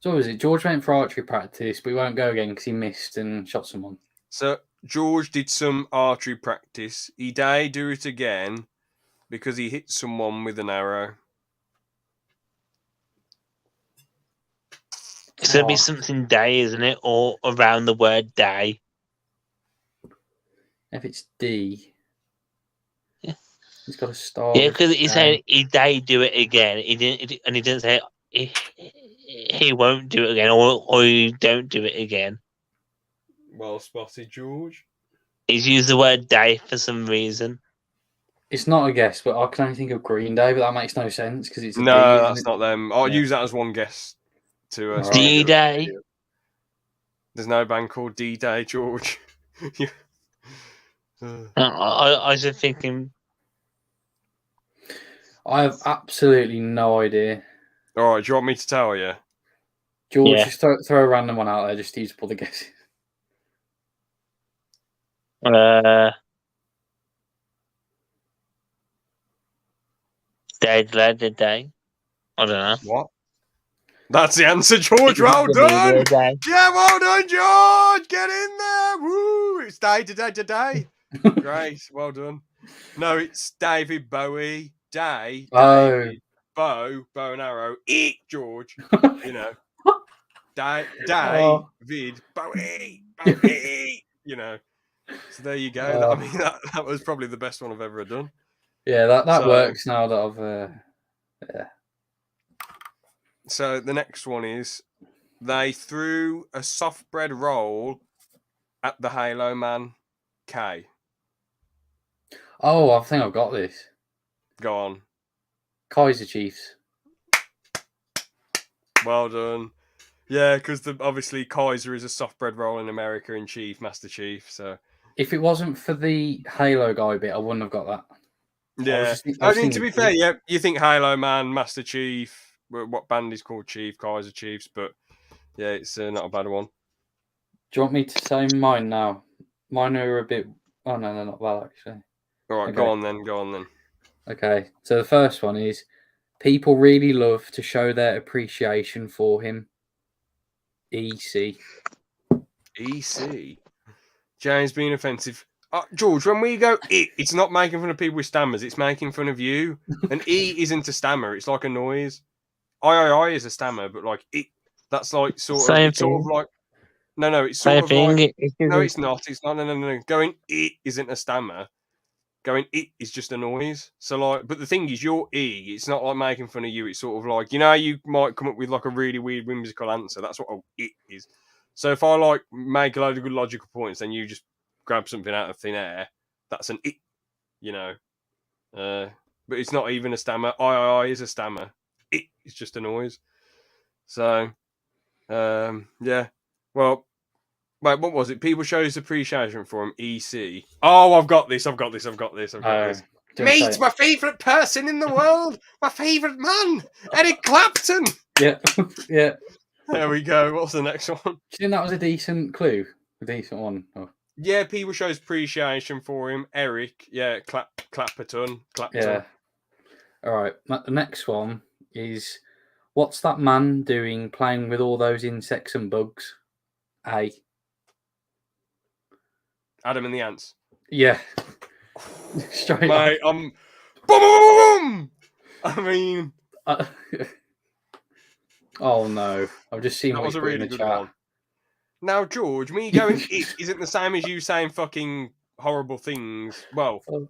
[SPEAKER 1] So what was it? George went for archery practice, but he won't go again because he missed and shot someone.
[SPEAKER 2] So George did some archery practice. He did do it again because he hit someone with an arrow.
[SPEAKER 3] It's going to be something day, isn't it? Or around the word day.
[SPEAKER 1] If it's D.
[SPEAKER 3] Yeah.
[SPEAKER 1] He's got a star.
[SPEAKER 3] Yeah, because he said he did do it again. He didn't say he won't do it again or you don't do it again.
[SPEAKER 2] Well spotted, George.
[SPEAKER 3] He's used the word day for some reason.
[SPEAKER 1] It's not a guess, but I can only think of Green Day, but that makes no sense because it's a
[SPEAKER 2] no,
[SPEAKER 1] D,
[SPEAKER 2] that's not them. I'll use that as one guess to
[SPEAKER 3] D-Day.
[SPEAKER 2] There's no band called D-Day, George.
[SPEAKER 3] I was just thinking.
[SPEAKER 1] I have absolutely no idea.
[SPEAKER 2] All right, do you want me to tell you?
[SPEAKER 1] George, just throw a random one out there just to use for the guesses.
[SPEAKER 3] Day. I don't know.
[SPEAKER 2] What? That's the answer, George. Well done. Yeah, well done, George. Get in there. Woo! It's day. Great. Well done. No, it's David Bowie. David, bow and arrow. Eat, George. You know. David Bowie. You know. So there you go. I mean, that was probably the best one I've ever done.
[SPEAKER 1] Yeah, that works now that I've. Yeah.
[SPEAKER 2] So the next one is they threw a soft bread roll at the Halo Man K.
[SPEAKER 1] Oh, I think I've got this.
[SPEAKER 2] Go on.
[SPEAKER 1] Kaiser Chiefs.
[SPEAKER 2] Well done. Yeah, because obviously Kaiser is a soft bread roll in America in Chief, Master Chief. So
[SPEAKER 1] if it wasn't for the Halo guy bit, I wouldn't have got that.
[SPEAKER 2] Yeah. I mean, to be fair, yeah, you think Halo Man, Master Chief, what band is called Chief, Kaiser Chiefs, but yeah, it's not a bad one.
[SPEAKER 1] Do you want me to say mine now? Mine are a bit. Oh no, they're not bad actually.
[SPEAKER 2] All right, okay. Go on then.
[SPEAKER 1] Okay, so the first one is people really love to show their appreciation for him. EC.
[SPEAKER 2] James being offensive. George, when we go it's not making fun of people with stammers, it's making fun of you. And E isn't a stammer, it's like a noise. I is a stammer, but like it, that's like sort of like no, it's sort of like no, it's not. It's not. No. Going it isn't a stammer. Going it is just a noise. So like, but the thing is, your E, it's not like making fun of you. It's sort of like, you know, you might come up with like a really weird whimsical answer. That's what it is. So if I like make a load of good logical points, then you just grab something out of thin air. That's an it, you know. But it's not even a stammer. I is a stammer. It is just a noise. So, yeah. Well, wait, what was it? People show his appreciation for him. EC. Oh, I've got this. I've got this. I've got this. I've got this.
[SPEAKER 1] Do you wanna
[SPEAKER 2] Mate,
[SPEAKER 1] say
[SPEAKER 2] my favourite person in the world, my favourite man, Eric Clapton.
[SPEAKER 1] it? Yeah, yeah.
[SPEAKER 2] There we go. What's the next one?
[SPEAKER 1] Do you think that was a decent clue? A decent one. Oh,
[SPEAKER 2] Yeah, people shows appreciation for him. Eric, yeah, Clapperton.
[SPEAKER 1] yeah. All right. The next one is, what's that man doing playing with all those insects and bugs? A.
[SPEAKER 2] Adam and the Ants.
[SPEAKER 1] Yeah. Straight
[SPEAKER 2] Mate, boom, boom, boom, boom. I mean,
[SPEAKER 1] up. Oh no! I've just seen
[SPEAKER 2] that
[SPEAKER 1] what
[SPEAKER 2] was
[SPEAKER 1] you
[SPEAKER 2] a
[SPEAKER 1] put in
[SPEAKER 2] really
[SPEAKER 1] the
[SPEAKER 2] good
[SPEAKER 1] chat.
[SPEAKER 2] one. Now, George, me going it isn't the same as you saying fucking horrible things. Well,
[SPEAKER 1] Oh.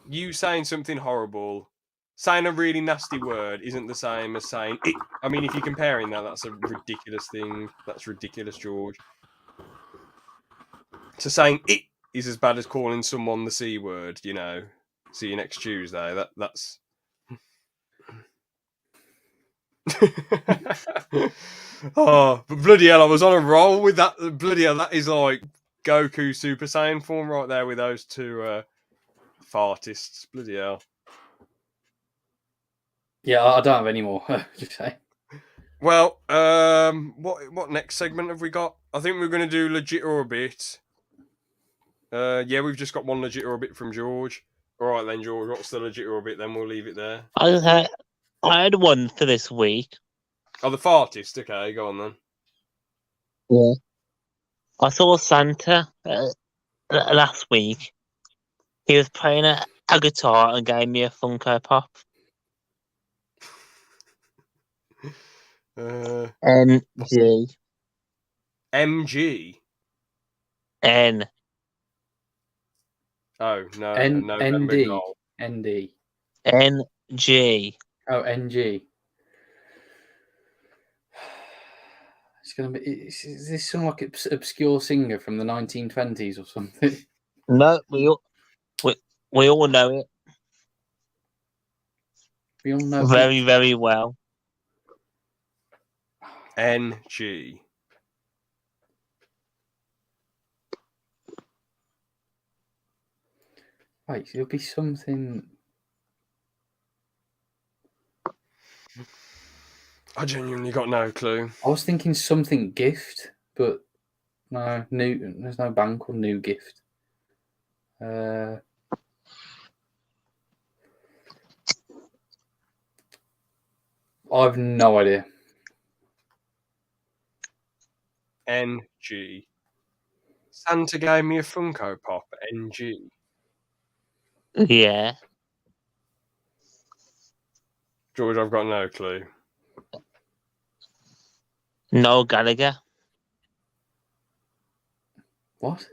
[SPEAKER 2] you saying something horrible, saying a really nasty word isn't the same as saying it. I mean, if you're comparing that, that's a ridiculous thing. That's ridiculous, George. So saying it is as bad as calling someone the C word, you know. See you next Tuesday. That's oh, but bloody hell, I was on a roll with that. Bloody hell, that is like Goku Super Saiyan form right there with those two fartists. Bloody hell.
[SPEAKER 1] Yeah, I don't have any more. Just say.
[SPEAKER 2] Well, what next segment have we got? I think we're going to do legit or a bit. Yeah, we've just got one legit or a bit from George. All right then, George. What's the legit or a bit? Then we'll leave it there.
[SPEAKER 3] I had one for this week.
[SPEAKER 2] Oh, the fartist. Okay, go on then.
[SPEAKER 3] Yeah. I saw Santa last week. He was playing a guitar and gave me a Funko Pop. NG.
[SPEAKER 2] MG.
[SPEAKER 3] N.
[SPEAKER 2] Oh no,
[SPEAKER 1] ND.
[SPEAKER 2] November Golf.
[SPEAKER 1] ND.
[SPEAKER 3] NG.
[SPEAKER 1] Oh, NG. It's gonna be. Is this some like obscure singer from the 1920s or something?
[SPEAKER 3] No, we all know it
[SPEAKER 1] We all know.
[SPEAKER 3] very, very well.
[SPEAKER 2] NG.
[SPEAKER 1] Wait, it'll be something.
[SPEAKER 2] I genuinely got no clue.
[SPEAKER 1] I was thinking something gift, but no, new. There's no band called New Gift. I've no idea.
[SPEAKER 2] NG. Santa gave me a Funko Pop. NG.
[SPEAKER 3] Yeah.
[SPEAKER 2] George, I've got no clue.
[SPEAKER 3] Noel Gallagher.
[SPEAKER 1] What?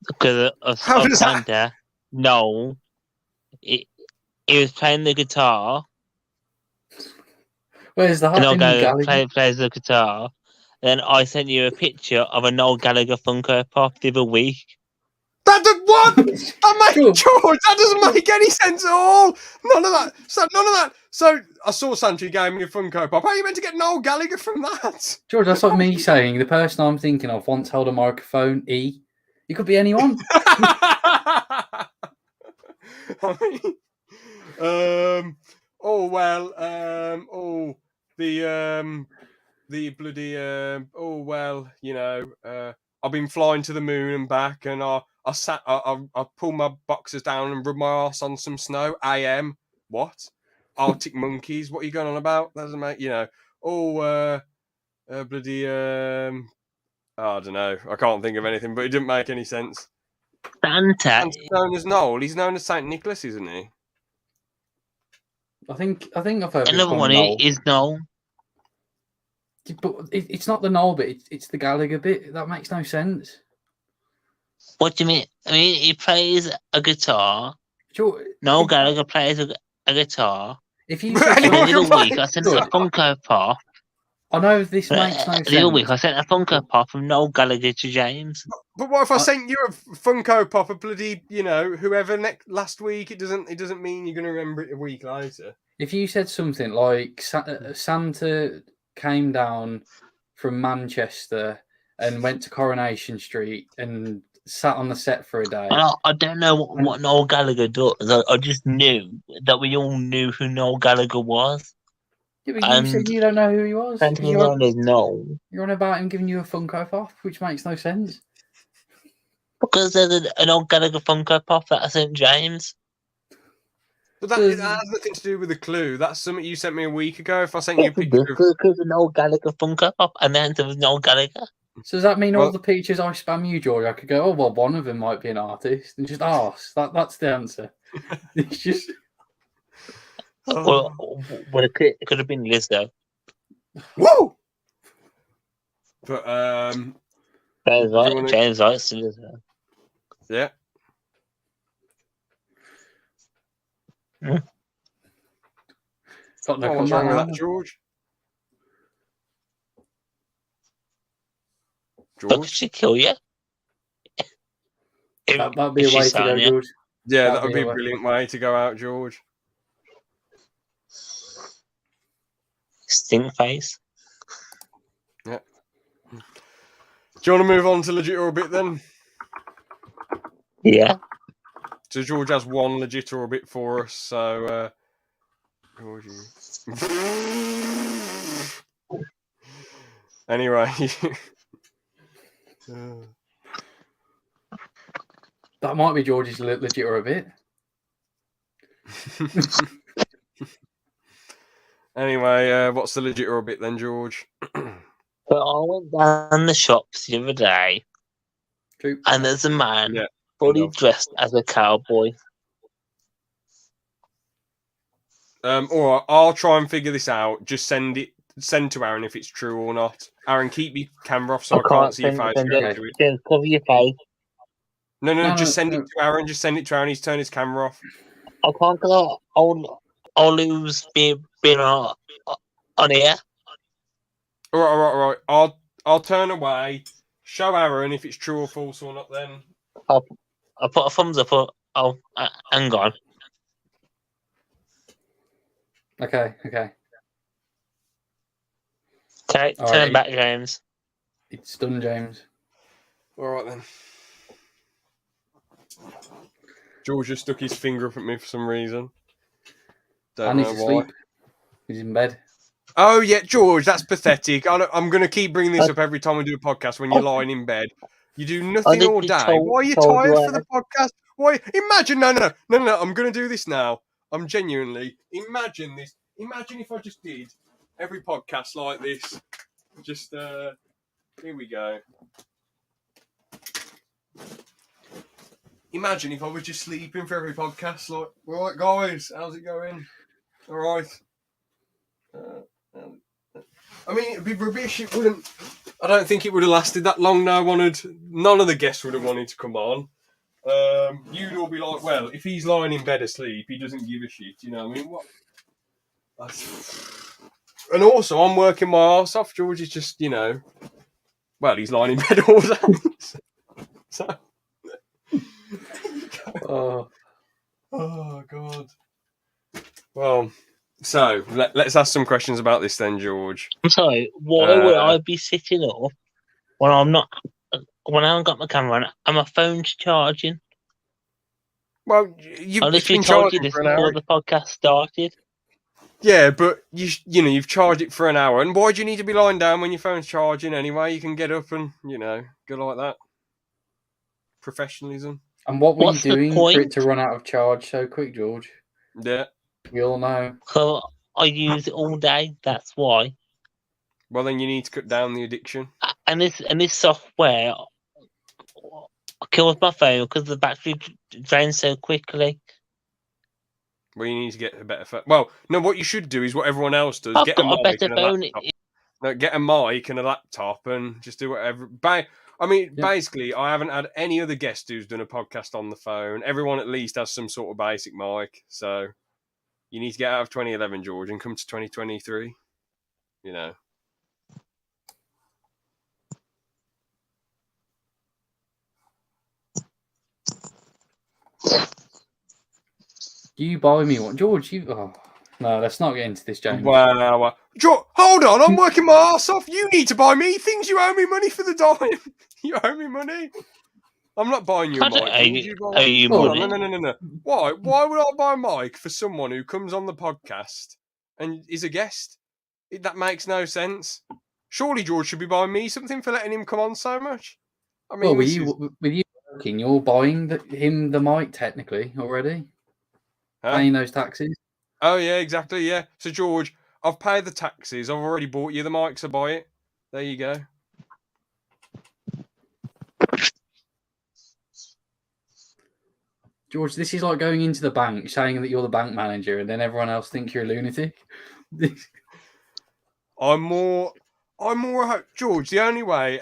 [SPEAKER 3] Because of
[SPEAKER 2] How does that-
[SPEAKER 3] Santa. No. He was playing the guitar.
[SPEAKER 1] Where's the
[SPEAKER 3] Noel
[SPEAKER 1] in
[SPEAKER 3] Gallagher
[SPEAKER 1] Gallagher?
[SPEAKER 3] plays the guitar. Then I sent you a picture of a Noel Gallagher Funko Pop the other week.
[SPEAKER 2] That did what? George, that doesn't make any sense at all. None of that. None of that. So I saw Santa gave me a Funko Pop. How are you meant to get Noel Gallagher from that?
[SPEAKER 1] George, that's like me saying the person I'm thinking of once held a microphone. E. It could be anyone.
[SPEAKER 2] I mean, oh well, the bloody, oh well, you know, I've been flying to the moon and back, and I pulled my boxers down and rubbed my arse on some snow. I am what? Arctic monkeys? What are you going on about? That doesn't make, you know. Oh, bloody, I don't know. I can't think of anything, but it didn't make any sense.
[SPEAKER 3] Santa.
[SPEAKER 2] Santa's known as Noel. He's known as Saint Nicholas, isn't he?
[SPEAKER 1] I think I've heard it
[SPEAKER 3] Another
[SPEAKER 1] called
[SPEAKER 3] one
[SPEAKER 1] Noel.
[SPEAKER 3] is Noel.
[SPEAKER 1] But it's not the Noel bit. It's the Gallagher bit. That makes no sense.
[SPEAKER 3] What do you mean? I mean, he plays a guitar.
[SPEAKER 1] George,
[SPEAKER 3] Noel Gallagher plays a guitar.
[SPEAKER 1] if you
[SPEAKER 2] But
[SPEAKER 1] said
[SPEAKER 3] And
[SPEAKER 2] anyone
[SPEAKER 3] the
[SPEAKER 1] something,
[SPEAKER 2] can
[SPEAKER 3] other week, I sent a
[SPEAKER 1] Good.
[SPEAKER 3] Funko Pop.
[SPEAKER 1] I know this makes no
[SPEAKER 3] The other week,
[SPEAKER 1] sense.
[SPEAKER 3] I sent a Funko Pop from Noel Gallagher to James.
[SPEAKER 2] But what if I sent you a Funko Pop of bloody, you know, whoever last week? It doesn't mean you're going to remember it a week later.
[SPEAKER 1] If you said something like Santa came down from Manchester and went to Coronation Street and sat on the set for a day.
[SPEAKER 3] I don't know what Noel Gallagher does. I just knew that we all knew who Noel Gallagher was.
[SPEAKER 1] Yeah, but you said you don't know who he was.
[SPEAKER 3] And his name is Noel.
[SPEAKER 1] You're on about him giving you a Funko Pop, which makes no sense.
[SPEAKER 3] Because there's an old Gallagher Funko Pop at St. James.
[SPEAKER 2] But that has nothing to do with the clue. That's something you sent me a week ago. If I sent you a picture of...
[SPEAKER 3] Because an old Gallagher Funko Pop, and then there was Noel Gallagher.
[SPEAKER 1] So does that mean all the pictures I spam you, George, I could go, oh, well, one of them might be an artist, and just ask. That's the answer. It's just...
[SPEAKER 3] Well, it could have been Lizzo.
[SPEAKER 2] Woo! But,
[SPEAKER 3] James likes to Lizzo.
[SPEAKER 2] Yeah.
[SPEAKER 1] Got no
[SPEAKER 2] what's wrong with that, George?
[SPEAKER 3] But could she kill you?
[SPEAKER 1] That'd be a way to go, George.
[SPEAKER 2] Yeah, that would be a brilliant way to go out, George.
[SPEAKER 3] Stink face.
[SPEAKER 2] Yeah. Do you want to move on to legit or a bit then?
[SPEAKER 3] Yeah.
[SPEAKER 2] So George has one legit or a bit for us. So, George. Anyway.
[SPEAKER 1] That might be George's legit or a bit.
[SPEAKER 2] Anyway, what's the legit or a bit then, George?
[SPEAKER 3] But I went down the shops the other day,
[SPEAKER 1] True.
[SPEAKER 3] and there's a man fully dressed as a cowboy.
[SPEAKER 2] All right, I'll try and figure this out. Just send to Aaron if it's true or not. Aaron, keep your camera off so I can't see your face.
[SPEAKER 3] Just cover your face.
[SPEAKER 2] No, just send it to Aaron. Just send it to Aaron. He's turned his camera off.
[SPEAKER 3] I can't go. I'll lose being on here.
[SPEAKER 2] All right. I'll turn away. Show Aaron if it's true or false or not. Then
[SPEAKER 3] I'll put a thumbs up. Hang on.
[SPEAKER 1] Okay.
[SPEAKER 3] Okay, turn back, James.
[SPEAKER 1] It's done, James.
[SPEAKER 2] All right then. George just stuck his finger up at me for some reason. Don't know why.
[SPEAKER 1] Sleep. He's in bed.
[SPEAKER 2] Oh yeah, George, that's pathetic. I'm going to keep bringing this up every time we do a podcast. When you're lying in bed, you do nothing all day. Why are you tired for the podcast? Why? Imagine, no. I'm going to do this now. I'm genuinely imagine this. Imagine if I just did every podcast like this. Just here we go. Imagine if I was just sleeping for every podcast. Like, all right, guys, how's it going? All right. I mean, it'd be rubbish. It wouldn't. I don't think it would have lasted that long. None of the guests would have wanted to come on. You'd all be like, well, if he's lying in bed asleep, he doesn't give a shit. You know what I mean? What? And also, I'm working my arse off. George is just, well, he's lying in bed all day. So. Oh, God. Well, so let's ask some questions about this then, George.
[SPEAKER 3] I'm sorry. Why would I be sitting up when I haven't got my camera on and my phone's charging?
[SPEAKER 2] Well, you've
[SPEAKER 3] been charging this before the podcast started.
[SPEAKER 2] Yeah, but you've charged it for an hour, and why do you need to be lying down when your phone's charging anyway? You can get up and go like that. Professionalism.
[SPEAKER 1] And what were you doing for it to run out of charge so quick, George?
[SPEAKER 2] Yeah.
[SPEAKER 1] We all know.
[SPEAKER 3] So I use it all day. That's why.
[SPEAKER 2] Well, then you need to cut down the addiction.
[SPEAKER 3] And this software kills my phone because the battery drains so quickly.
[SPEAKER 2] Well, you need to get a better phone. Well, no, what you should do is what everyone else does.
[SPEAKER 3] I've got a better phone.
[SPEAKER 2] No, get a mic and a laptop and just do whatever. Basically, I haven't had any other guest who's done a podcast on the phone. Everyone at least has some sort of basic mic. So you need to get out of 2011, George, and come to 2023.
[SPEAKER 1] You buy me one, George. No, let's not get into this, James.
[SPEAKER 2] Wow. Hold on, I'm working my ass off. You need to buy me things. You owe me money for the dime. You owe me money. I'm not buying you a mic. No. Why? Why would I buy a mic for someone who comes on the podcast and is a guest? That makes no sense. Surely George should be buying me something for letting him come on so much. I mean,
[SPEAKER 1] well, with you working, you're buying him the mic technically already, paying those taxes.
[SPEAKER 2] Oh yeah, exactly. Yeah. So George, I've paid the taxes. I've already bought you the mic, so buy it. There you go.
[SPEAKER 1] George, this is like going into the bank, saying that you're the bank manager, and then everyone else thinks you're a lunatic.
[SPEAKER 2] I'm more George. The only way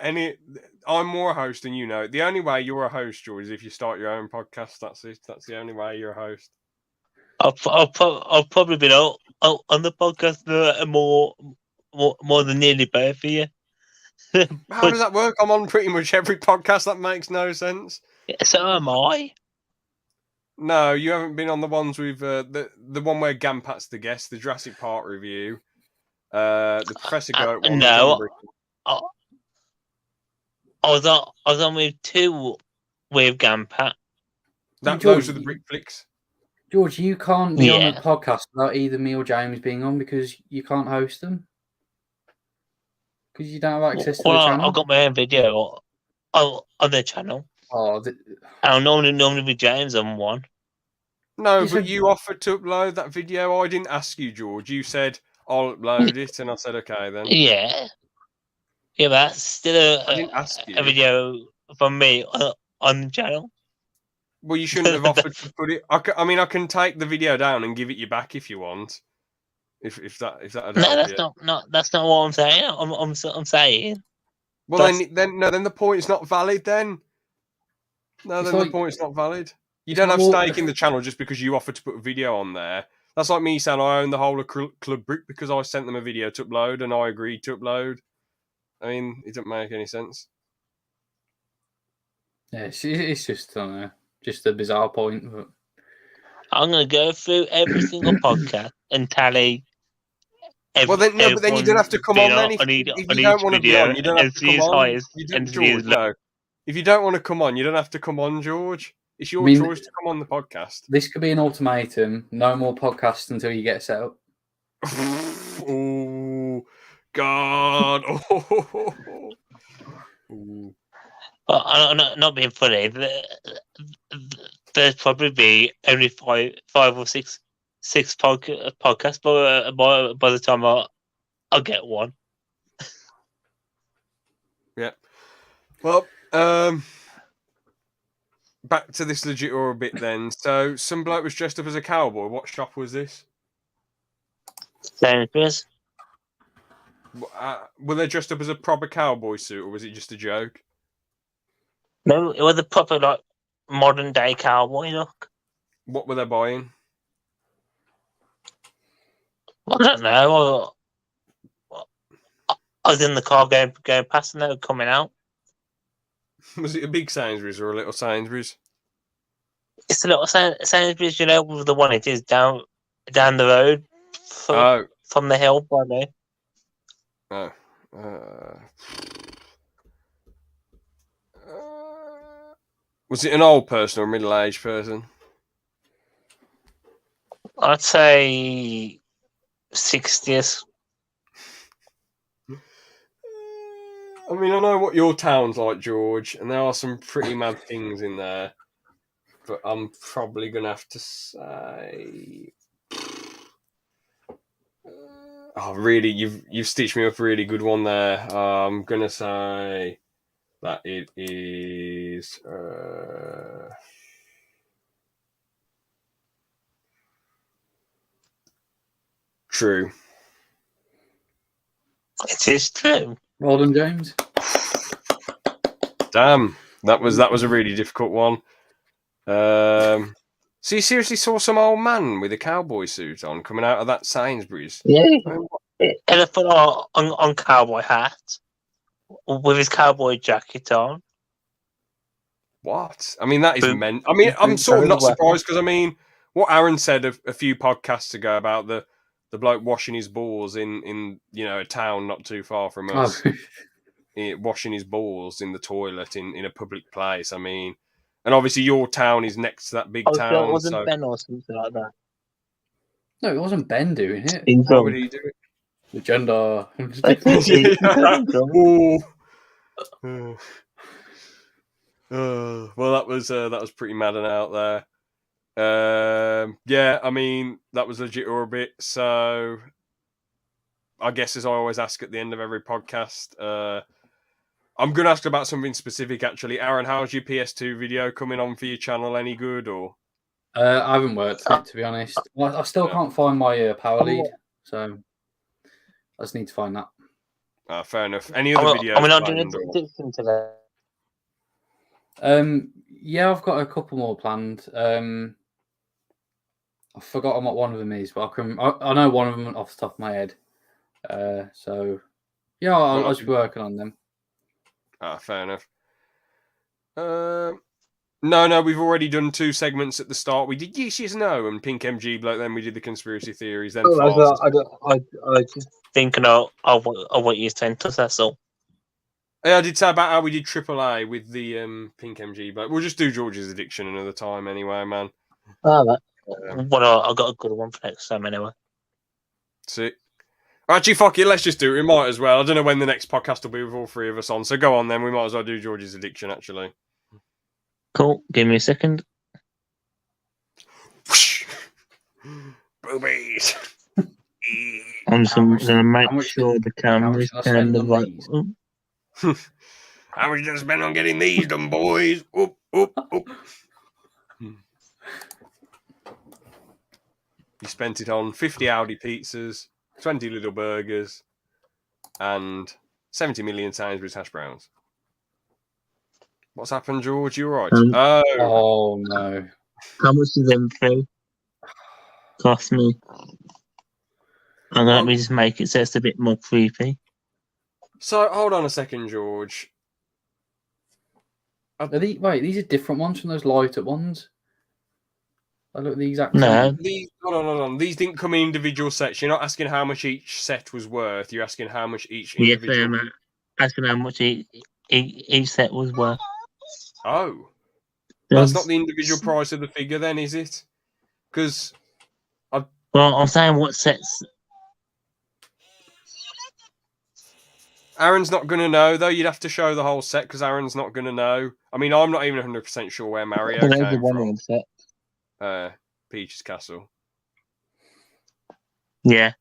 [SPEAKER 2] I'm more a host than you know. The only way you're a host, George, is if you start your own podcast. That's it. That's the only way you're a host.
[SPEAKER 3] I've probably been on the podcast more than nearly both of you.
[SPEAKER 2] How does that work? I'm on pretty much every podcast. That makes no sense.
[SPEAKER 3] So am I.
[SPEAKER 2] No, you haven't been on the ones with the one where Gampat's the guest, the Jurassic Park review, the Professor Goat one.
[SPEAKER 3] No, I was on with two with Gampat.
[SPEAKER 2] Those are the Brick Flicks.
[SPEAKER 1] George, you can't be on a podcast without either me or James being on because you can't host them. Because you don't have access to the channel.
[SPEAKER 3] I've got my own video on the channel. I'll normally be James on one.
[SPEAKER 2] No, but you offered to upload that video. I didn't ask you, George. You said, I'll upload it, and I said, okay, then.
[SPEAKER 3] Yeah, but that's still
[SPEAKER 2] I didn't ask you.
[SPEAKER 3] A video from me on the channel.
[SPEAKER 2] Well, you shouldn't have offered to put it. I can take the video down and give it you back if you want. If that.
[SPEAKER 3] That's not what I'm saying. I'm saying.
[SPEAKER 2] Well, then the point's not valid. Then. No, then the point's not valid. You don't have stake in the channel just because you offered to put a video on there. That's like me saying I own the whole of Club Brick because I sent them a video to upload and I agreed to upload. I mean, it doesn't make any sense.
[SPEAKER 1] Yeah, it's just just a bizarre point. But...
[SPEAKER 3] I'm going to go through every single podcast and tally.
[SPEAKER 2] But then you don't have to come on then. If you don't want to be on, you don't have to come on. If you don't want to come on, you don't have to come on, George. It's your choice to come on the podcast.
[SPEAKER 1] This could be an ultimatum. No more podcasts until you get set up.
[SPEAKER 2] Oh, God.
[SPEAKER 3] Well, I'm not being funny. There's probably only five or six podcasts by the time I'll get one.
[SPEAKER 2] Yeah. Well, back to this legit or a bit then. So, some bloke was dressed up as a cowboy. What shop was this?
[SPEAKER 3] Sainsbury's.
[SPEAKER 2] Were they dressed up as a proper cowboy suit, or was it just a joke?
[SPEAKER 3] No, it was a proper modern day cowboy look.
[SPEAKER 2] What were they buying?
[SPEAKER 3] I don't know. I was in the car going past and they were coming out.
[SPEAKER 2] Was it a big Sainsbury's or a little Sainsbury's?
[SPEAKER 3] It's a little Sainsbury's, with the one it is down the road from the hill by me.
[SPEAKER 2] Was it an old person or a middle-aged person?
[SPEAKER 3] I'd say 60s.
[SPEAKER 2] I mean, I know what your town's like, George, and there are some pretty mad things in there. But I'm probably going to have to say... Oh, really? You've stitched me up a really good one there. I'm going to say that it is... True.
[SPEAKER 3] It is true.
[SPEAKER 1] Well done, James.
[SPEAKER 2] Damn, that was a really difficult one. So you seriously saw some old man with a cowboy suit on coming out of that Sainsbury's?
[SPEAKER 3] Yeah, and a put on cowboy hat with his cowboy jacket on.
[SPEAKER 2] What? I mean, that is meant. I mean, I'm sort of not surprised because I mean, what Aaron said a few podcasts ago about the the bloke washing his balls in a town not too far from
[SPEAKER 1] Oh,
[SPEAKER 2] us, washing his balls in the toilet in a public place. I mean, and obviously your town is next to that big
[SPEAKER 3] Oh, so it
[SPEAKER 2] town.
[SPEAKER 3] wasn't
[SPEAKER 2] So
[SPEAKER 3] Ben or something like that.
[SPEAKER 1] no, it wasn't Ben doing it.
[SPEAKER 3] In
[SPEAKER 2] how would
[SPEAKER 3] drum.
[SPEAKER 2] he do it?
[SPEAKER 1] The gender.
[SPEAKER 2] Ooh. Well, that was pretty mad and out there. Yeah, I mean that was legit or a bit. So I guess as I always ask at the end of every podcast, I'm going to ask about something specific. Actually, Aaron, how's your PS2 video coming on for your channel? Any good or?
[SPEAKER 1] I haven't worked on it, to be honest. I still can't find my power lead, so I just need to find that.
[SPEAKER 2] Fair enough. Any other videos?
[SPEAKER 3] I'm not doing
[SPEAKER 2] planned,
[SPEAKER 3] a
[SPEAKER 2] or-
[SPEAKER 3] different today.
[SPEAKER 1] Yeah, I've got a couple more planned. I've forgotten what one of them is, but I know one of them off the top of my head. So yeah, I'll just be working on them.
[SPEAKER 2] Fair enough. No, we've already done 2 segments at the start. We did Yes, Yes, No and Pink MG Bloke, then we did the conspiracy theories, then farce.
[SPEAKER 3] I just thinking of what you sent us, that's all.
[SPEAKER 2] Yeah, I did say about how we did AAA with the Pink MG Bloke. We'll just do George's Addiction another time anyway, man.
[SPEAKER 3] Well, I got a good one for next time anyway.
[SPEAKER 2] Sick. Actually, fuck it, let's just do it. We might as well. I don't know when the next podcast will be with all 3 of us on, so go on then. We might as well do George's Addiction, actually.
[SPEAKER 3] Cool. Give me a second.
[SPEAKER 2] Boobies.
[SPEAKER 3] I'm just going to make
[SPEAKER 1] how much
[SPEAKER 3] sure the camera's
[SPEAKER 1] how much did I spend
[SPEAKER 3] turned the
[SPEAKER 1] on
[SPEAKER 3] right.
[SPEAKER 1] these?
[SPEAKER 2] How much you spend on getting these done, boys? Oop, oop, oop. You spent it on 50 Audi pizzas, 20 little burgers, and 70 million Sainsbury's hash browns. What's happened, George? You all right?
[SPEAKER 1] Oh no!
[SPEAKER 3] How much does them through cost me? I'm going to just make it so it's a bit more creepy.
[SPEAKER 2] So, hold on a second, George.
[SPEAKER 1] These are different ones from those light up ones. I look the exact
[SPEAKER 3] No.
[SPEAKER 1] same.
[SPEAKER 2] Hold on. These didn't come in individual sets. You're not asking how much each set was worth. You're asking how much each
[SPEAKER 3] Yes,
[SPEAKER 2] individual...
[SPEAKER 3] asking how much each set was worth.
[SPEAKER 2] Oh. That's not the individual price of the figure then, is it? Because...
[SPEAKER 3] Well, I'm saying what sets...
[SPEAKER 2] Aaron's not going to know, though. You'd have to show the whole set, because Aaron's not going to know. I mean, I'm not even 100% sure where Mario came from.
[SPEAKER 3] Set.
[SPEAKER 2] Peach's Castle.
[SPEAKER 3] Yeah.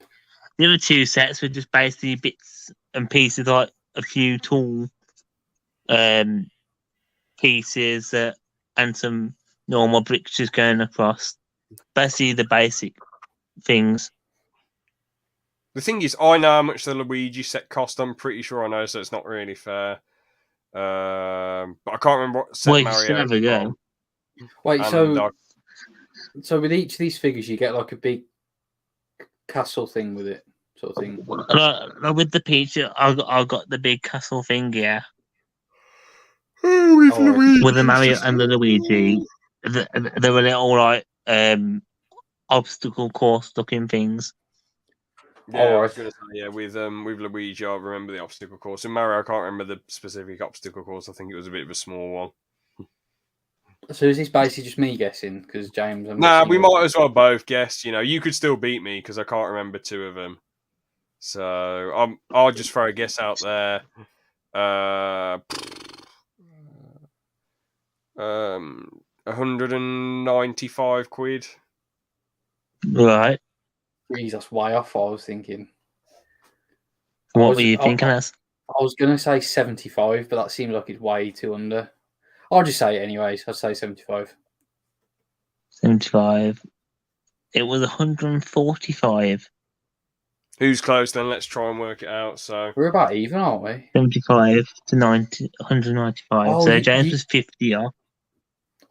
[SPEAKER 3] The other 2 sets were just basically bits and pieces, like a few tool pieces and some normal bricks just going across. Basically the basic things.
[SPEAKER 2] The thing is, I know how much the Luigi set cost. I'm pretty sure I know, so it's not really fair. But I can't remember what set
[SPEAKER 3] Well, you
[SPEAKER 2] Mario
[SPEAKER 3] still have a go.
[SPEAKER 1] Wait,
[SPEAKER 2] and,
[SPEAKER 1] so with each of these figures, you get like a big castle thing with it, sort of thing.
[SPEAKER 3] Like with the Peach, I got the big castle thing, yeah. With the Mario and the Luigi, they were little like obstacle course looking things.
[SPEAKER 2] Yeah, I was going to say, yeah, with Luigi, I remember the obstacle course. In Mario, I can't remember the specific obstacle course. I think it was a bit of a small one.
[SPEAKER 1] So is this basically just me guessing? Because James,
[SPEAKER 2] we might as well both guess. You know, you could still beat me because I can't remember 2 of them. So I'll just throw a guess out there. 195 quid.
[SPEAKER 3] Right.
[SPEAKER 1] Jeez, that's way off. I was thinking.
[SPEAKER 3] What were you thinking as?
[SPEAKER 1] I was going to say 75, but that seems like it's way too under. I'll just say it anyways. I'll say 75.
[SPEAKER 3] 75. It was 145.
[SPEAKER 2] Who's close then? Let's try and work it out. So
[SPEAKER 1] we're about even, aren't we?
[SPEAKER 3] 75 to 195.
[SPEAKER 1] Oh,
[SPEAKER 3] so James was 50 off.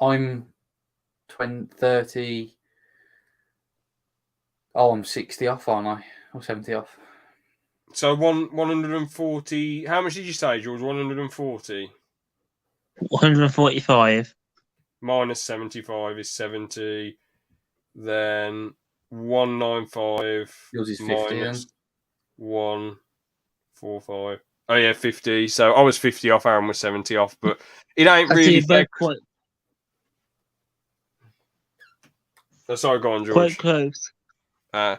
[SPEAKER 1] I'm 30. Oh, I'm 60 off, aren't I? Or 70 off.
[SPEAKER 2] So 140. How much did you say, George? 140.
[SPEAKER 3] 145.
[SPEAKER 2] Minus 75 is 70. Then 195
[SPEAKER 1] Yours is 50
[SPEAKER 2] minus
[SPEAKER 1] then.
[SPEAKER 2] 145. Oh yeah, 50. So I was 50 off. Aaron was 70 off, but it ain't
[SPEAKER 3] Actually,
[SPEAKER 2] really
[SPEAKER 3] they're
[SPEAKER 2] fair. Sorry, go on, George.
[SPEAKER 3] quite close.
[SPEAKER 2] Yeah,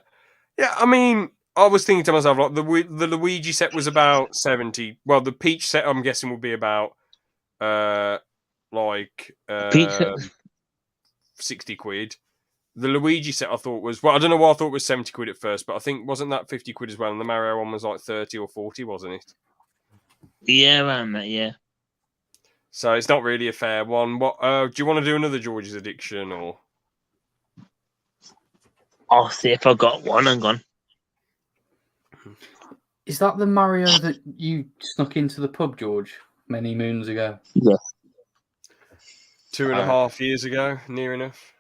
[SPEAKER 2] I mean, I was thinking to myself, like the Luigi set was about 70. Well, the Peach set, I'm guessing, would be about
[SPEAKER 3] Pizza.
[SPEAKER 2] 60 quid. The Luigi set I thought was, well, I don't know why I thought it was 70 quid at first, but I think wasn't that 50 quid as well, and the Mario one was like 30 or 40, wasn't it?
[SPEAKER 3] Yeah, around that, yeah.
[SPEAKER 2] So it's not really a fair one. What do you want to do another George's Addiction or?
[SPEAKER 3] I'll see if I got one. Hang on.
[SPEAKER 1] Is that the Mario that you snuck into the pub, George, many moons ago?
[SPEAKER 3] Yeah.
[SPEAKER 2] 2.5 years ago, near enough.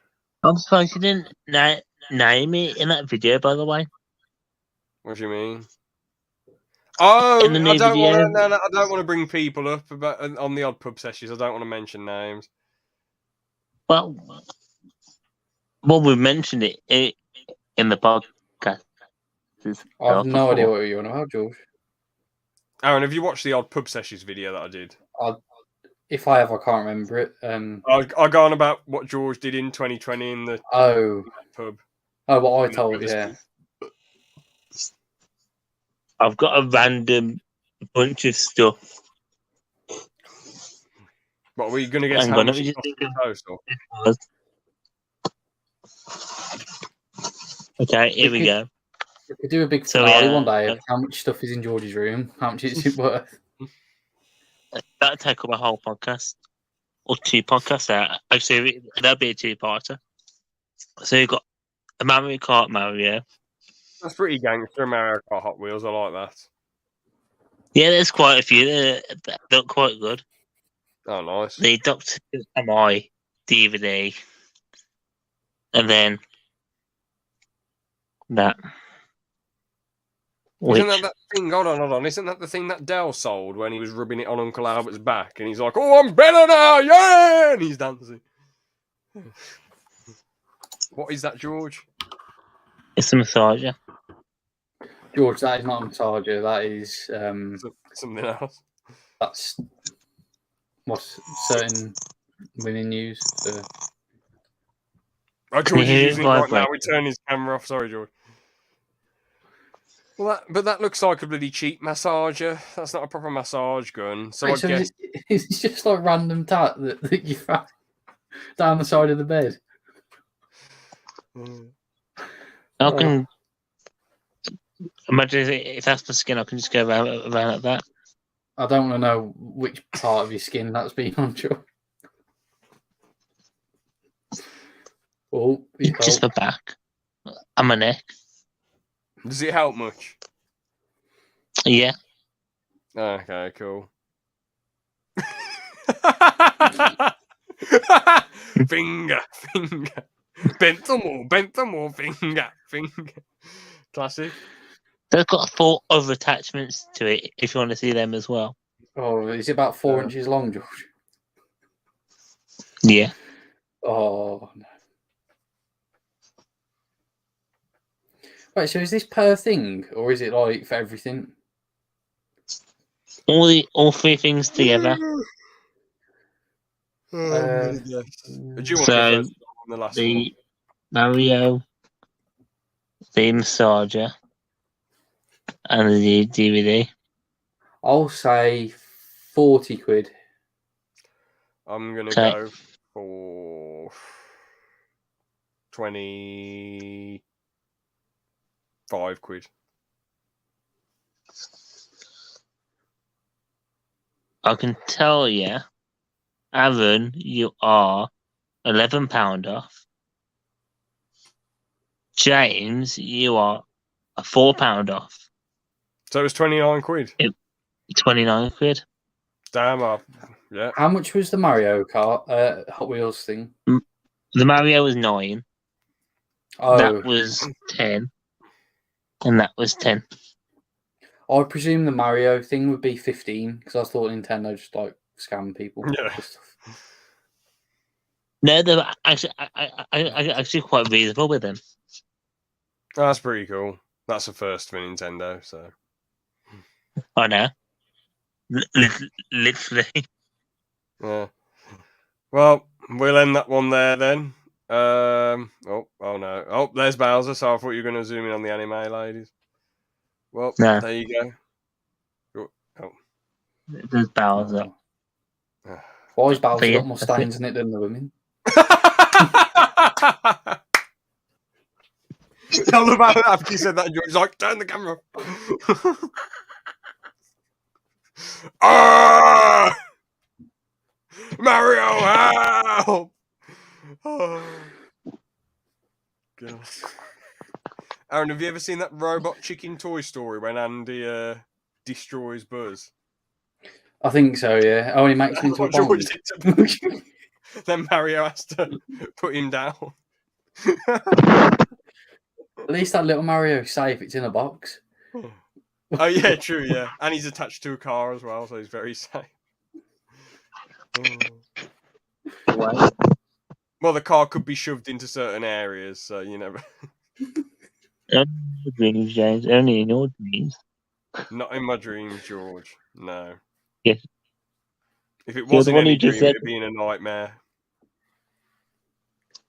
[SPEAKER 3] I'm surprised you didn't name it in that video, by the way.
[SPEAKER 2] What do you mean? Oh,
[SPEAKER 3] In the new
[SPEAKER 2] I don't
[SPEAKER 3] video.
[SPEAKER 2] want to. No, I don't want to bring people up about on the odd pub sessions. I don't want to mention names.
[SPEAKER 3] Well, we mentioned it in the podcast.
[SPEAKER 1] I have no idea what you're on about, George.
[SPEAKER 2] Aaron, have you watched the odd pub sessions video that I did?
[SPEAKER 1] If I have, I can't remember it.
[SPEAKER 2] I go on about what George did in 2020 in the pub.
[SPEAKER 1] Oh, what I told, yeah.
[SPEAKER 3] I've got a random bunch of stuff.
[SPEAKER 2] What, are we going to get
[SPEAKER 3] Hang on, let me just think of Okay, here we go.
[SPEAKER 1] We could do a big finale one day of how much stuff is in George's room, how much is it worth.
[SPEAKER 3] That'll take up a whole podcast. Or 2 podcasts. Actually, that'll be a 2-parter. So you've got a Mario Kart Mario.
[SPEAKER 2] That's pretty gangster, Mario Kart Hot Wheels. I like that.
[SPEAKER 3] Yeah, there's quite a few. They look quite good.
[SPEAKER 2] Oh, nice.
[SPEAKER 3] The Dr. MI DVD. And then that.
[SPEAKER 2] Isn't that thing? Hold on. Isn't that the thing that Dell sold when he was rubbing it on Uncle Albert's back? And he's like, "Oh, I'm better now, yeah!" And he's dancing. What is that, George?
[SPEAKER 3] It's a massager.
[SPEAKER 1] George, that is not a massager. That is
[SPEAKER 2] something else.
[SPEAKER 1] That's what certain women use.
[SPEAKER 2] George is using it right now. We turn his camera off. Sorry, George. Well, that looks like a bloody cheap massager. That's not a proper massage gun. So I guess
[SPEAKER 1] it's just like random tat that you found down the side of the bed.
[SPEAKER 3] I can imagine if that's the skin, I can just go around like that.
[SPEAKER 1] I don't want to know which part of your skin that's been on, George. Oh,
[SPEAKER 3] just the back and my neck.
[SPEAKER 2] Does it help much?
[SPEAKER 3] Yeah.
[SPEAKER 2] Okay, cool. Finger. Bent them more, finger. Classic.
[SPEAKER 3] They've got 4 other attachments to it if you want to see them as well.
[SPEAKER 1] Oh, is it about 4 inches long, George?
[SPEAKER 3] Yeah.
[SPEAKER 1] Oh, no. Right, so is this per thing, or is it like for everything?
[SPEAKER 3] All 3 things together.
[SPEAKER 2] Do you want to go first on the last one?
[SPEAKER 3] Mario, the massager, and the DVD.
[SPEAKER 1] I'll say 40 quid.
[SPEAKER 2] I'm gonna go for 25 quid.
[SPEAKER 3] I can tell you, Aaron, you are £11 off. James, you are a £4 off.
[SPEAKER 2] So it was 29 quid.
[SPEAKER 3] 29 quid.
[SPEAKER 2] Damn, yeah.
[SPEAKER 1] How much was the Mario Kart Hot Wheels thing?
[SPEAKER 3] The Mario was 9.
[SPEAKER 1] Oh.
[SPEAKER 3] That was 10. And that was 10.
[SPEAKER 1] I presume the Mario thing would be 15 because I thought Nintendo just like scam people.
[SPEAKER 2] Yeah.
[SPEAKER 3] No, they're actually quite reasonable with them.
[SPEAKER 2] That's pretty cool. That's a first for Nintendo, so.
[SPEAKER 3] I know. Literally.
[SPEAKER 2] Yeah. Well, we'll end that one there then. Oh no. Oh, there's Bowser, so I thought you were going to zoom in on the anime, ladies. Well,
[SPEAKER 3] No.
[SPEAKER 2] there you go. Oh.
[SPEAKER 3] There's Bowser.
[SPEAKER 1] Boys Bowser
[SPEAKER 3] yeah,
[SPEAKER 1] got more stains in it than the women.
[SPEAKER 2] I love how after you said that, George's like, turn the camera off. Ah! Mario, help! Oh. God. Aaron, have you ever seen that robot chicken Toy Story when Andy destroys Buzz?
[SPEAKER 1] I think so, yeah. Oh, he makes him into a bomb.
[SPEAKER 2] George did to Buzz. Then Mario has to put him down.
[SPEAKER 1] At least that little Mario's safe. It's in a box.
[SPEAKER 2] Oh yeah, true, yeah. And he's attached to a car as well, so he's very safe.
[SPEAKER 3] What?
[SPEAKER 2] Well, the car could be shoved into certain areas, so you never.
[SPEAKER 3] Only in your dreams, James. Only in your dreams.
[SPEAKER 2] Not in my dreams, George. No.
[SPEAKER 3] Yes.
[SPEAKER 2] If it
[SPEAKER 3] You're
[SPEAKER 2] was
[SPEAKER 3] the
[SPEAKER 2] in
[SPEAKER 3] one
[SPEAKER 2] any
[SPEAKER 3] who just
[SPEAKER 2] dream,
[SPEAKER 3] said-
[SPEAKER 2] it'd be in a nightmare.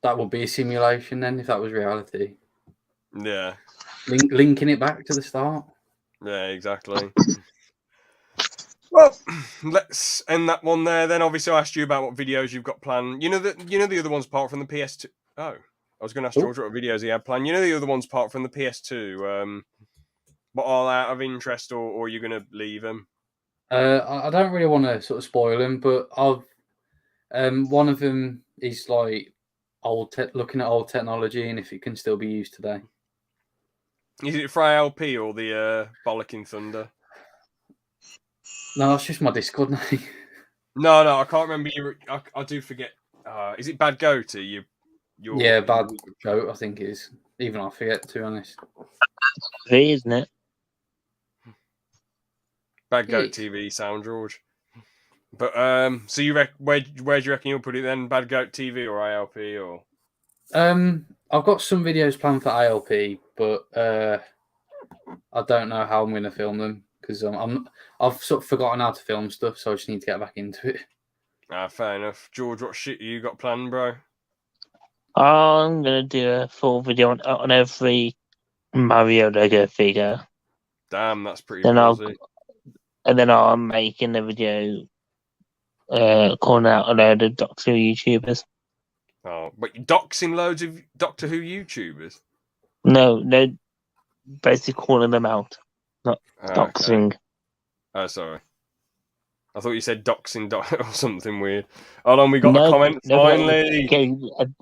[SPEAKER 1] That would be a simulation then, if that was reality.
[SPEAKER 2] Yeah.
[SPEAKER 1] Linking it back to the start.
[SPEAKER 2] Yeah, exactly. Well, let's end that one there. Then, obviously, I asked you about what videos you've got planned. You know the other ones apart from the PS2. Oh, I was going to ask George what videos he had planned. You know the other ones apart from the PS2. But all out of interest, or are you going to leave them?
[SPEAKER 1] I don't really want to sort of spoil them, but I've one of them is like looking at old technology and if it can still be used today.
[SPEAKER 2] Is it Fry LP or the Bollocking Thunder?
[SPEAKER 1] No, that's just my Discord name.
[SPEAKER 2] No, I can't remember. I do forget. Is it Bad Goatee?
[SPEAKER 1] Yeah, Bad Goat, I think it is. Even I forget, to be honest.
[SPEAKER 3] TV, isn't it?
[SPEAKER 2] Bad Goat TV sound, George. But so you where do you reckon you'll put it then? Bad Goat TV or ALP or?
[SPEAKER 1] I've got some videos planned for ALP, but I don't know how I'm going to film them because I've sort of forgotten how to film stuff, so I just need to get back into it.
[SPEAKER 2] Fair enough. George, what shit you got planned, bro?
[SPEAKER 3] I'm gonna do a full video on every Mario Lego figure.
[SPEAKER 2] Damn, that's pretty
[SPEAKER 3] Then
[SPEAKER 2] ballsy.
[SPEAKER 3] then I'm making a video calling out a load of Doctor Who YouTubers.
[SPEAKER 2] Oh, but you're doxing loads of Doctor Who YouTubers?
[SPEAKER 3] No, basically calling them out, not
[SPEAKER 2] Okay.
[SPEAKER 3] doxing.
[SPEAKER 2] Oh, sorry. I thought you said doxing or something weird. Hold on, we got a comment finally.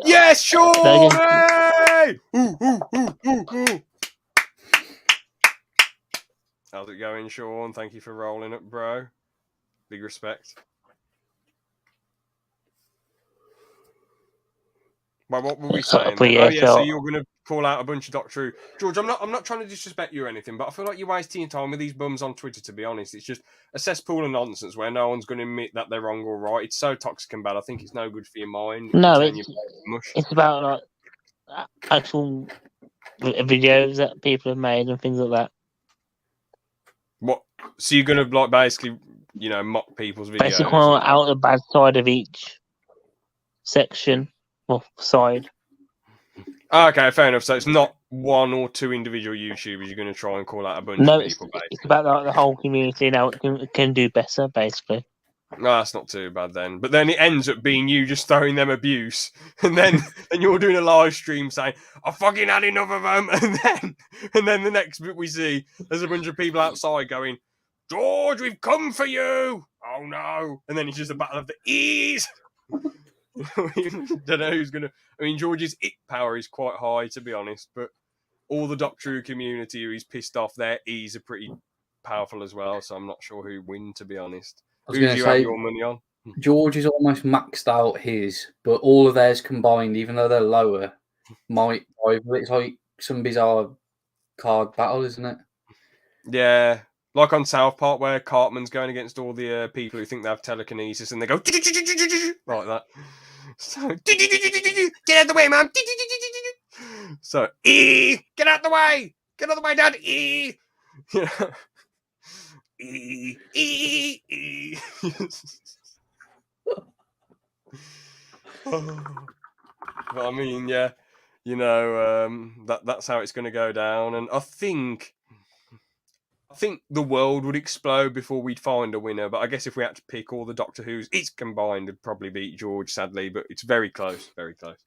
[SPEAKER 2] Yes, Sean! Hey! Ooh. How's it going, Sean? Thank you for rolling up, bro. Big respect. Well, what were we saying? So you're going to call out a bunch of Doctor Who. George, I'm not trying to disrespect you or anything, but I feel like you're wasting your time with these bums on Twitter, to be honest. It's just a cesspool of nonsense where no one's going to admit that they're wrong or right. It's so toxic and bad. I think it's no good for your mind.
[SPEAKER 3] No, it's about like actual videos that people have made and things like that.
[SPEAKER 2] What? So you're going to like basically, mock people's videos?
[SPEAKER 3] Basically, calling out the bad side of each section. Well, side.
[SPEAKER 2] Okay, fair enough. So it's not one or two individual YouTubers. You're going to try and call out a bunch of people.
[SPEAKER 3] It's about like the whole community and how it can do better, basically.
[SPEAKER 2] No, that's not too bad then. But then it ends up being you just throwing them abuse, and then you're doing a live stream saying, "I fucking had enough of them," and then the next bit we see, there's a bunch of people outside going, "George, we've come for you!" Oh no! And then it's just a battle of the E's. Don't know who's gonna. I mean, George's it power is quite high, to be honest. But all the Doctor Who community who he's pissed off, their E's are pretty powerful as well. So I'm not sure who win, to be honest. Who do you have your money on?
[SPEAKER 1] George is almost maxed out his, but all of theirs combined, even though they're lower, might rival. It's like some bizarre card battle, isn't it?
[SPEAKER 2] Yeah. Like on South Park, where Cartman's going against all the people who think they have telekinesis, and they go like that. So, get out of the way, man. So, get out the way! Get out the way, Dad! You know? But I mean, yeah, you know, that's how it's going to go down, and I think the world would explode before we'd find a winner. But I guess if we had to pick all the Doctor Who's, each combined would probably beat George, sadly. But it's very close, very close.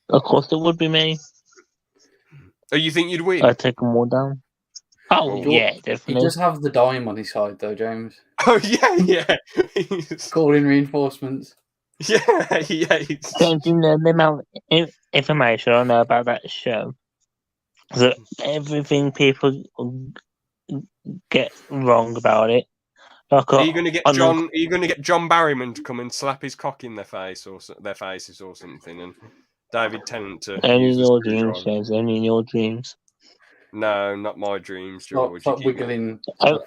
[SPEAKER 3] Of course, it would be me.
[SPEAKER 2] Oh, you think you'd win?
[SPEAKER 3] I'd take them all down. Oh,
[SPEAKER 2] Well,
[SPEAKER 3] yeah,
[SPEAKER 1] He
[SPEAKER 3] definitely.
[SPEAKER 1] does have the dime on his side, though, James.
[SPEAKER 2] Oh yeah.
[SPEAKER 1] Calling reinforcements.
[SPEAKER 2] Yeah.
[SPEAKER 3] Don't you know the amount of information I know about that show? So everything people get wrong about it. Like,
[SPEAKER 2] Are you going to get
[SPEAKER 3] on
[SPEAKER 2] John? Are you going to get John Barryman to come and slap his cock in their face or their faces or something, and David Tennant to
[SPEAKER 3] only
[SPEAKER 2] use
[SPEAKER 3] in
[SPEAKER 2] the
[SPEAKER 3] your dreams,
[SPEAKER 2] screwdriver?
[SPEAKER 3] James. Only in your dreams.
[SPEAKER 2] No, not my dreams,
[SPEAKER 1] Stop,
[SPEAKER 2] George.
[SPEAKER 1] stop wiggling.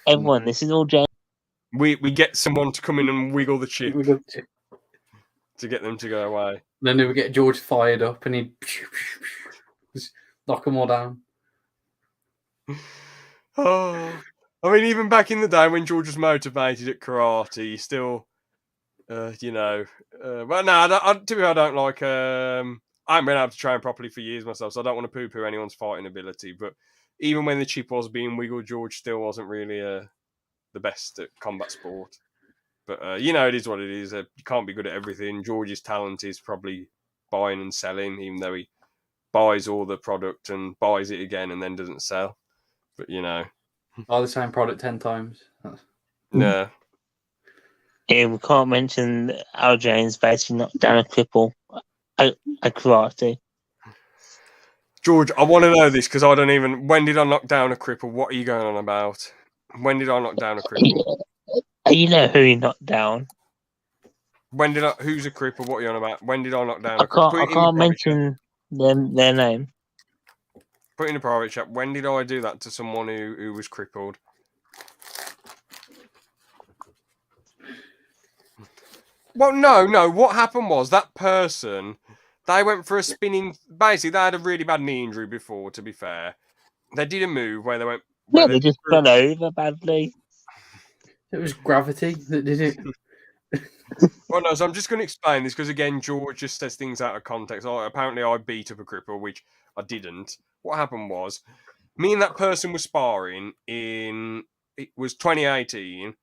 [SPEAKER 3] Everyone, this is all James.
[SPEAKER 2] We get someone to come in and wiggle the chip
[SPEAKER 1] We got to-
[SPEAKER 2] to get them to go away.
[SPEAKER 1] Then we get George fired up and he'd just knock them all down.
[SPEAKER 2] Oh, I mean, even back in the day when George was motivated at karate, he still, you know, well, no, to me, I don't like. I haven't been able to train properly for years myself, so I don't want to poo-poo anyone's fighting ability. But even when the chip was being wiggled, George still wasn't really the best at combat sport. But you know, it is what it is. You can't be good at everything. George's talent is probably buying and selling, even though he buys all the product and buys it again and then doesn't sell. But you know,
[SPEAKER 1] Buy the same product 10 times.
[SPEAKER 2] no.
[SPEAKER 3] Yeah, we can't mention Al James basically knocked down a cripple at karate.
[SPEAKER 2] George, I want to know this because I don't even. When did I knock down a cripple? What are you going on about? When did I knock down a cripple?
[SPEAKER 3] You know who he knocked down.
[SPEAKER 2] When did I? Who's a cripple? What are you on about? When did I knock down
[SPEAKER 3] I
[SPEAKER 2] a cripple?
[SPEAKER 3] can't. I can't mention their name.
[SPEAKER 2] Put it in the private chat. When did I do that to someone who was crippled? Well, no. What happened was that person, they went for a spinning. Basically, they had a really bad knee injury before. To be fair, they did a move where they went.
[SPEAKER 3] No, they just fell over badly.
[SPEAKER 1] It was gravity that did it.
[SPEAKER 2] Well, no, so I'm just going to explain this because, again, George just says things out of context. Apparently, I beat up a cripple, which I didn't. What happened was, me and that person were sparring it was 2018,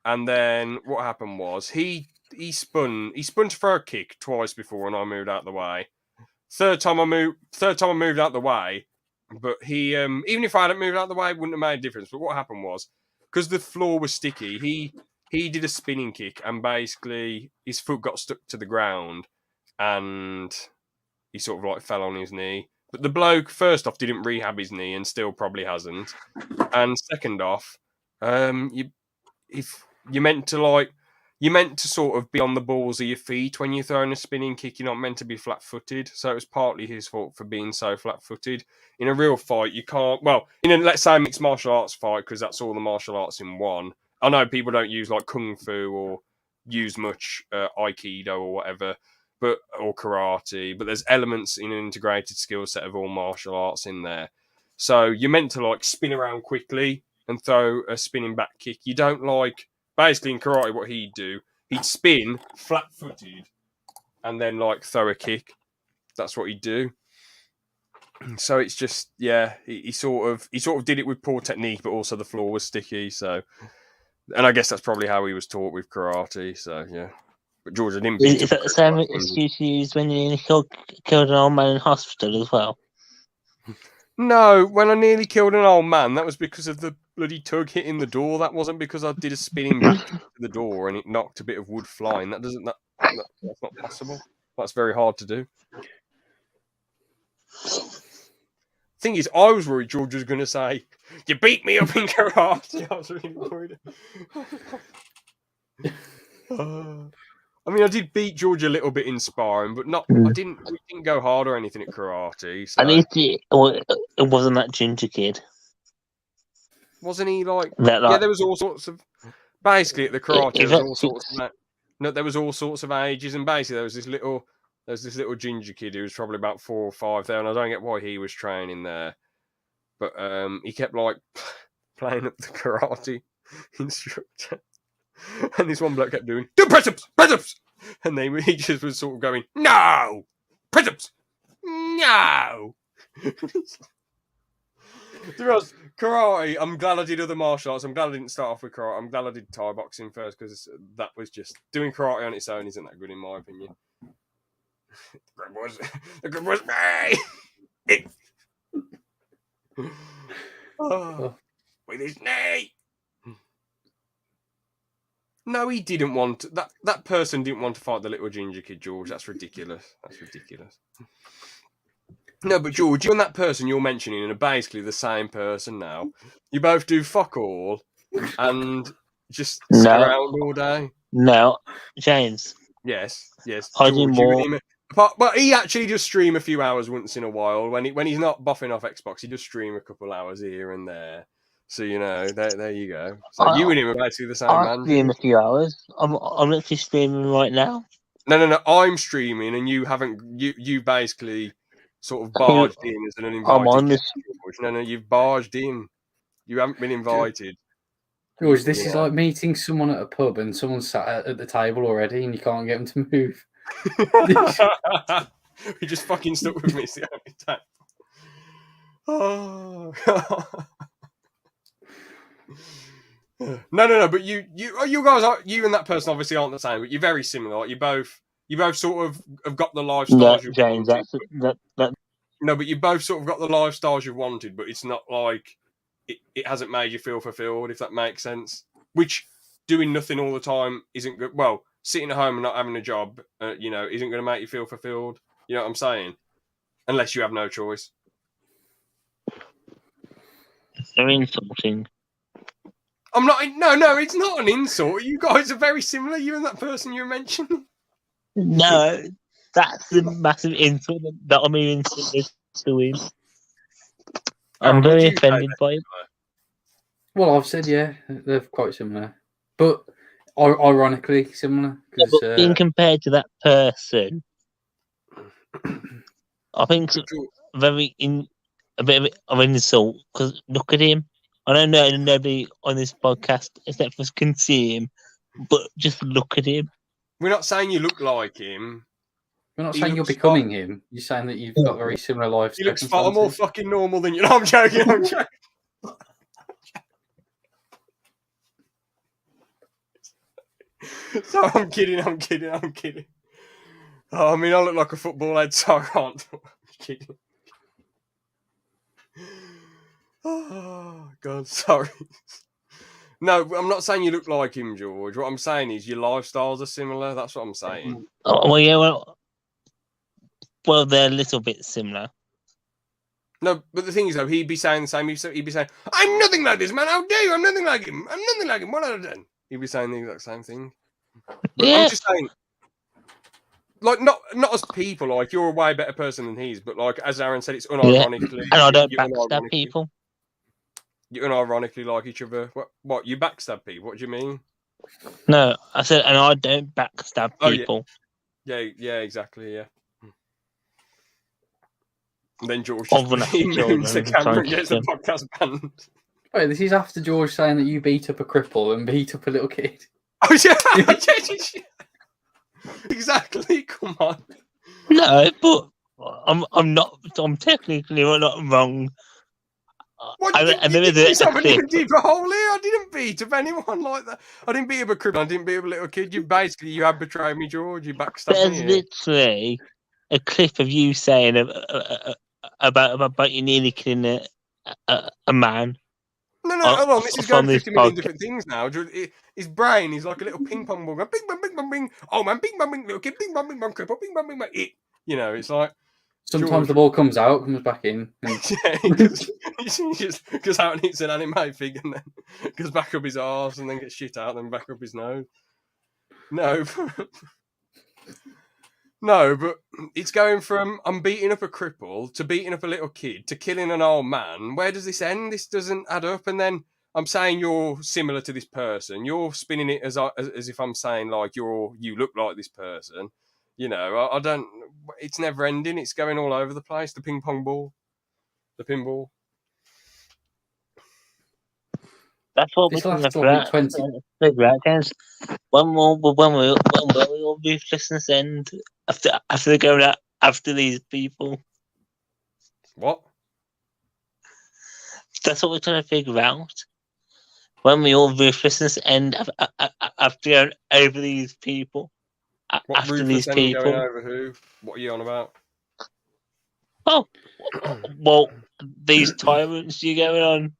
[SPEAKER 2] and then what happened was, he spun to throw a kick twice before, and I moved out the way. Third time I moved out the way, but he, even if I hadn't moved out the way, it wouldn't have made a difference. But what happened was, because the floor was sticky, he did a spinning kick, and basically his foot got stuck to the ground, and he sort of like fell on his knee. But the bloke, first off, didn't rehab his knee, and still probably hasn't. And second off, you meant to sort of be on the balls of your feet when you're throwing a spinning kick. You're not meant to be flat-footed. So it was partly his fault for being so flat-footed. In a real fight, you can't. Well, in a, let's say, mixed martial arts fight, because that's all the martial arts in one. I know people don't use like kung fu or use much aikido or whatever, or karate, but there's elements in an integrated skill set of all martial arts in there. So you're meant to like spin around quickly and throw a spinning back kick. You don't like, basically in karate, what he'd do, he'd spin flat-footed and then like throw a kick. That's what he'd do. So it's just, yeah, he sort of did it with poor technique, but also the floor was sticky. So, and I guess that's probably how he was taught with karate. So yeah, but George didn't.
[SPEAKER 3] Is that the same excuse you used when you nearly killed an old man in hospital as well?
[SPEAKER 2] No, when I nearly killed an old man, that was because of the bloody tug hitting the door. That wasn't because I did a spinning back to the door and it knocked a bit of wood flying. That's not possible. That's very hard to do. Thing is, I was worried George was going to say, "You beat me up in karate." I was really worried. I mean, I did beat George a little bit in sparring, but not. We didn't go hard or anything at karate. So.
[SPEAKER 3] At least it wasn't that ginger kid.
[SPEAKER 2] Wasn't he like?
[SPEAKER 3] That,
[SPEAKER 2] yeah, there was all sorts of. Basically, at the karate, there was all sorts of ages, and basically there was there's this little ginger kid who was probably about 4 or 5 there, and I don't get why he was training there. But he kept like playing up the karate instructor. And this one bloke kept doing, do press-ups! And he just was sort of going, no! Press-ups! No! To be honest, karate, I'm glad I did other martial arts. I'm glad I didn't start off with karate. I'm glad I did Thai boxing first, because that was just, doing karate on its own isn't that good in my opinion. The good was me! With his knee! No, he didn't want that person didn't want to fight the little ginger kid, George. That's ridiculous. No, but George, you and that person you're mentioning are basically the same person now. You both do fuck all and just sit around all day.
[SPEAKER 3] No, James.
[SPEAKER 2] Yes.
[SPEAKER 3] I do more.
[SPEAKER 2] But he actually just stream a few hours once in a while. When he's not buffing off Xbox, he just stream a couple hours here and there. So, you know, there you go. So you and him are basically the same man.
[SPEAKER 3] I'll stream a few hours. I'm literally streaming right now.
[SPEAKER 2] No. I'm streaming, and you haven't. You basically sort of barged in as an uninvited.
[SPEAKER 3] I'm on this.
[SPEAKER 2] No, you've barged in. You haven't been invited.
[SPEAKER 1] George, this is like meeting someone at a pub and someone's sat at the table already and you can't get them to move.
[SPEAKER 2] You just fucking stuck with me. It's the only time. Oh. No. But you guys are, you and that person obviously aren't the same, but you're very similar. Like you both sort of have got the lifestyles you've
[SPEAKER 3] James,
[SPEAKER 2] wanted.
[SPEAKER 3] that.
[SPEAKER 2] No, but you both sort of got the lifestyles you've wanted, but it's not like it hasn't made you feel fulfilled, if that makes sense. Which doing nothing all the time isn't good. Well, sitting at home and not having a job, isn't going to make you feel fulfilled. You know what I'm saying? Unless you have no choice.
[SPEAKER 3] It's very insulting.
[SPEAKER 2] I'm not. No, it's not an insult. You guys are very similar. You and that person you mentioned.
[SPEAKER 3] No, that's the massive insult that I'm even to him. I'm very offended by it.
[SPEAKER 1] Well, I've said, yeah, they're quite similar. But ironically similar.
[SPEAKER 3] Yeah, but being compared to that person, I think it's a bit of an insult, because look at him. I don't know nobody on this podcast except for us can see him, but just look at him.
[SPEAKER 2] We're not saying you look like him.
[SPEAKER 1] We're not saying you're becoming him. You're saying that you've got very similar life.
[SPEAKER 2] He looks far more fucking normal than you. No, I'm joking. So I'm kidding. Oh, I mean, I look like a football head, so I can't. I'm kidding. Oh, God, sorry. No, I'm not saying you look like him, George. What I'm saying is your lifestyles are similar. That's what I'm saying.
[SPEAKER 3] Oh, well, yeah, well, they're a little bit similar.
[SPEAKER 2] No, but the thing is, though, he'd be saying the same. He'd be saying, I'm nothing like this, man. How dare you? I'm nothing like him. What have I done? He'd be saying the exact same thing. But
[SPEAKER 3] yeah.
[SPEAKER 2] I'm just saying, like, not as people, like, you're a way better person than he's, but, like, as Aaron said, it's unironically.
[SPEAKER 3] And I don't backstab people.
[SPEAKER 2] You unironically like each other. What? You backstab people? What do you mean?
[SPEAKER 3] No, I said, and I don't backstab people.
[SPEAKER 2] Yeah, exactly, yeah. And then George just moves the camera and gets the podcast banned.
[SPEAKER 1] Wait, this is after George saying that you beat up a cripple and beat up a little kid.
[SPEAKER 2] Oh, yeah. Exactly, come on.
[SPEAKER 3] No, but I'm not. I'm technically not wrong.
[SPEAKER 2] What did you do for whole year? I didn't beat up anyone like that. I didn't beat up a cripple. I didn't beat up a little kid. You have betrayed me, George. You backstabbed me.
[SPEAKER 3] There's literally a clip of you saying about you nearly killing a man.
[SPEAKER 2] No, hold on. This is going 50 million different things now. His brain is like a little ping pong ball. Bing, bang, bing, bang, bing. Oh, man, bing, bang, bing, little kid. Bing, bang, bing, bang, cripple. Bing, bang, bing, bang. You know, it's like...
[SPEAKER 1] Sometimes
[SPEAKER 2] George.
[SPEAKER 1] the ball comes out, comes back in. And...
[SPEAKER 2] Yeah, he just goes out and hits an anime fig and then goes back up his arse and then gets shit out and then back up his nose. No. No, but it's going from I'm beating up a cripple to beating up a little kid to killing an old man. Where does this end? This doesn't add up. And then I'm saying you're similar to this person. You're spinning it as if I'm saying like you look like this person. you know, I don't. It's never ending. It's going all over the place. The ping pong ball, the pinball.
[SPEAKER 3] That's what we're
[SPEAKER 1] This
[SPEAKER 3] trying
[SPEAKER 1] last
[SPEAKER 3] to
[SPEAKER 1] one with 20.
[SPEAKER 3] figure out, James. When will your ruthlessness end after going out after these people?
[SPEAKER 2] What?
[SPEAKER 3] That's what we're trying to figure out. When will your ruthlessness end after going over these people?
[SPEAKER 2] What
[SPEAKER 3] After
[SPEAKER 2] ruthless
[SPEAKER 3] these
[SPEAKER 2] end
[SPEAKER 3] people?
[SPEAKER 2] going over who? What are you on about?
[SPEAKER 3] Oh, well, these tyrants you're going on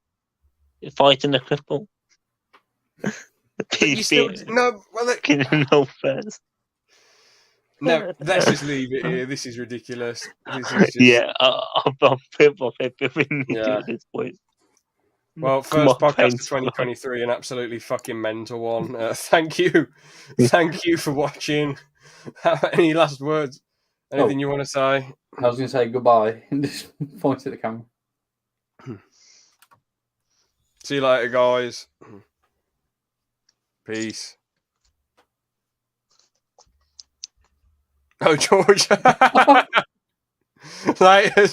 [SPEAKER 3] fighting the cripple.
[SPEAKER 2] But you still no. Well,
[SPEAKER 3] No first.
[SPEAKER 2] no. Let's just leave it here. This is ridiculous. This is just
[SPEAKER 3] Yeah, I'll pay
[SPEAKER 2] Yeah.
[SPEAKER 3] at this point.
[SPEAKER 2] Well,
[SPEAKER 3] Come
[SPEAKER 2] first
[SPEAKER 3] on,
[SPEAKER 2] podcast
[SPEAKER 3] Payne's
[SPEAKER 2] of 2023, an absolutely fucking mental one. Thank you for watching. Any last words? Anything you want to say?
[SPEAKER 1] I was going to say goodbye and just point at the camera.
[SPEAKER 2] See you later, guys. Peace. Oh, George. Later.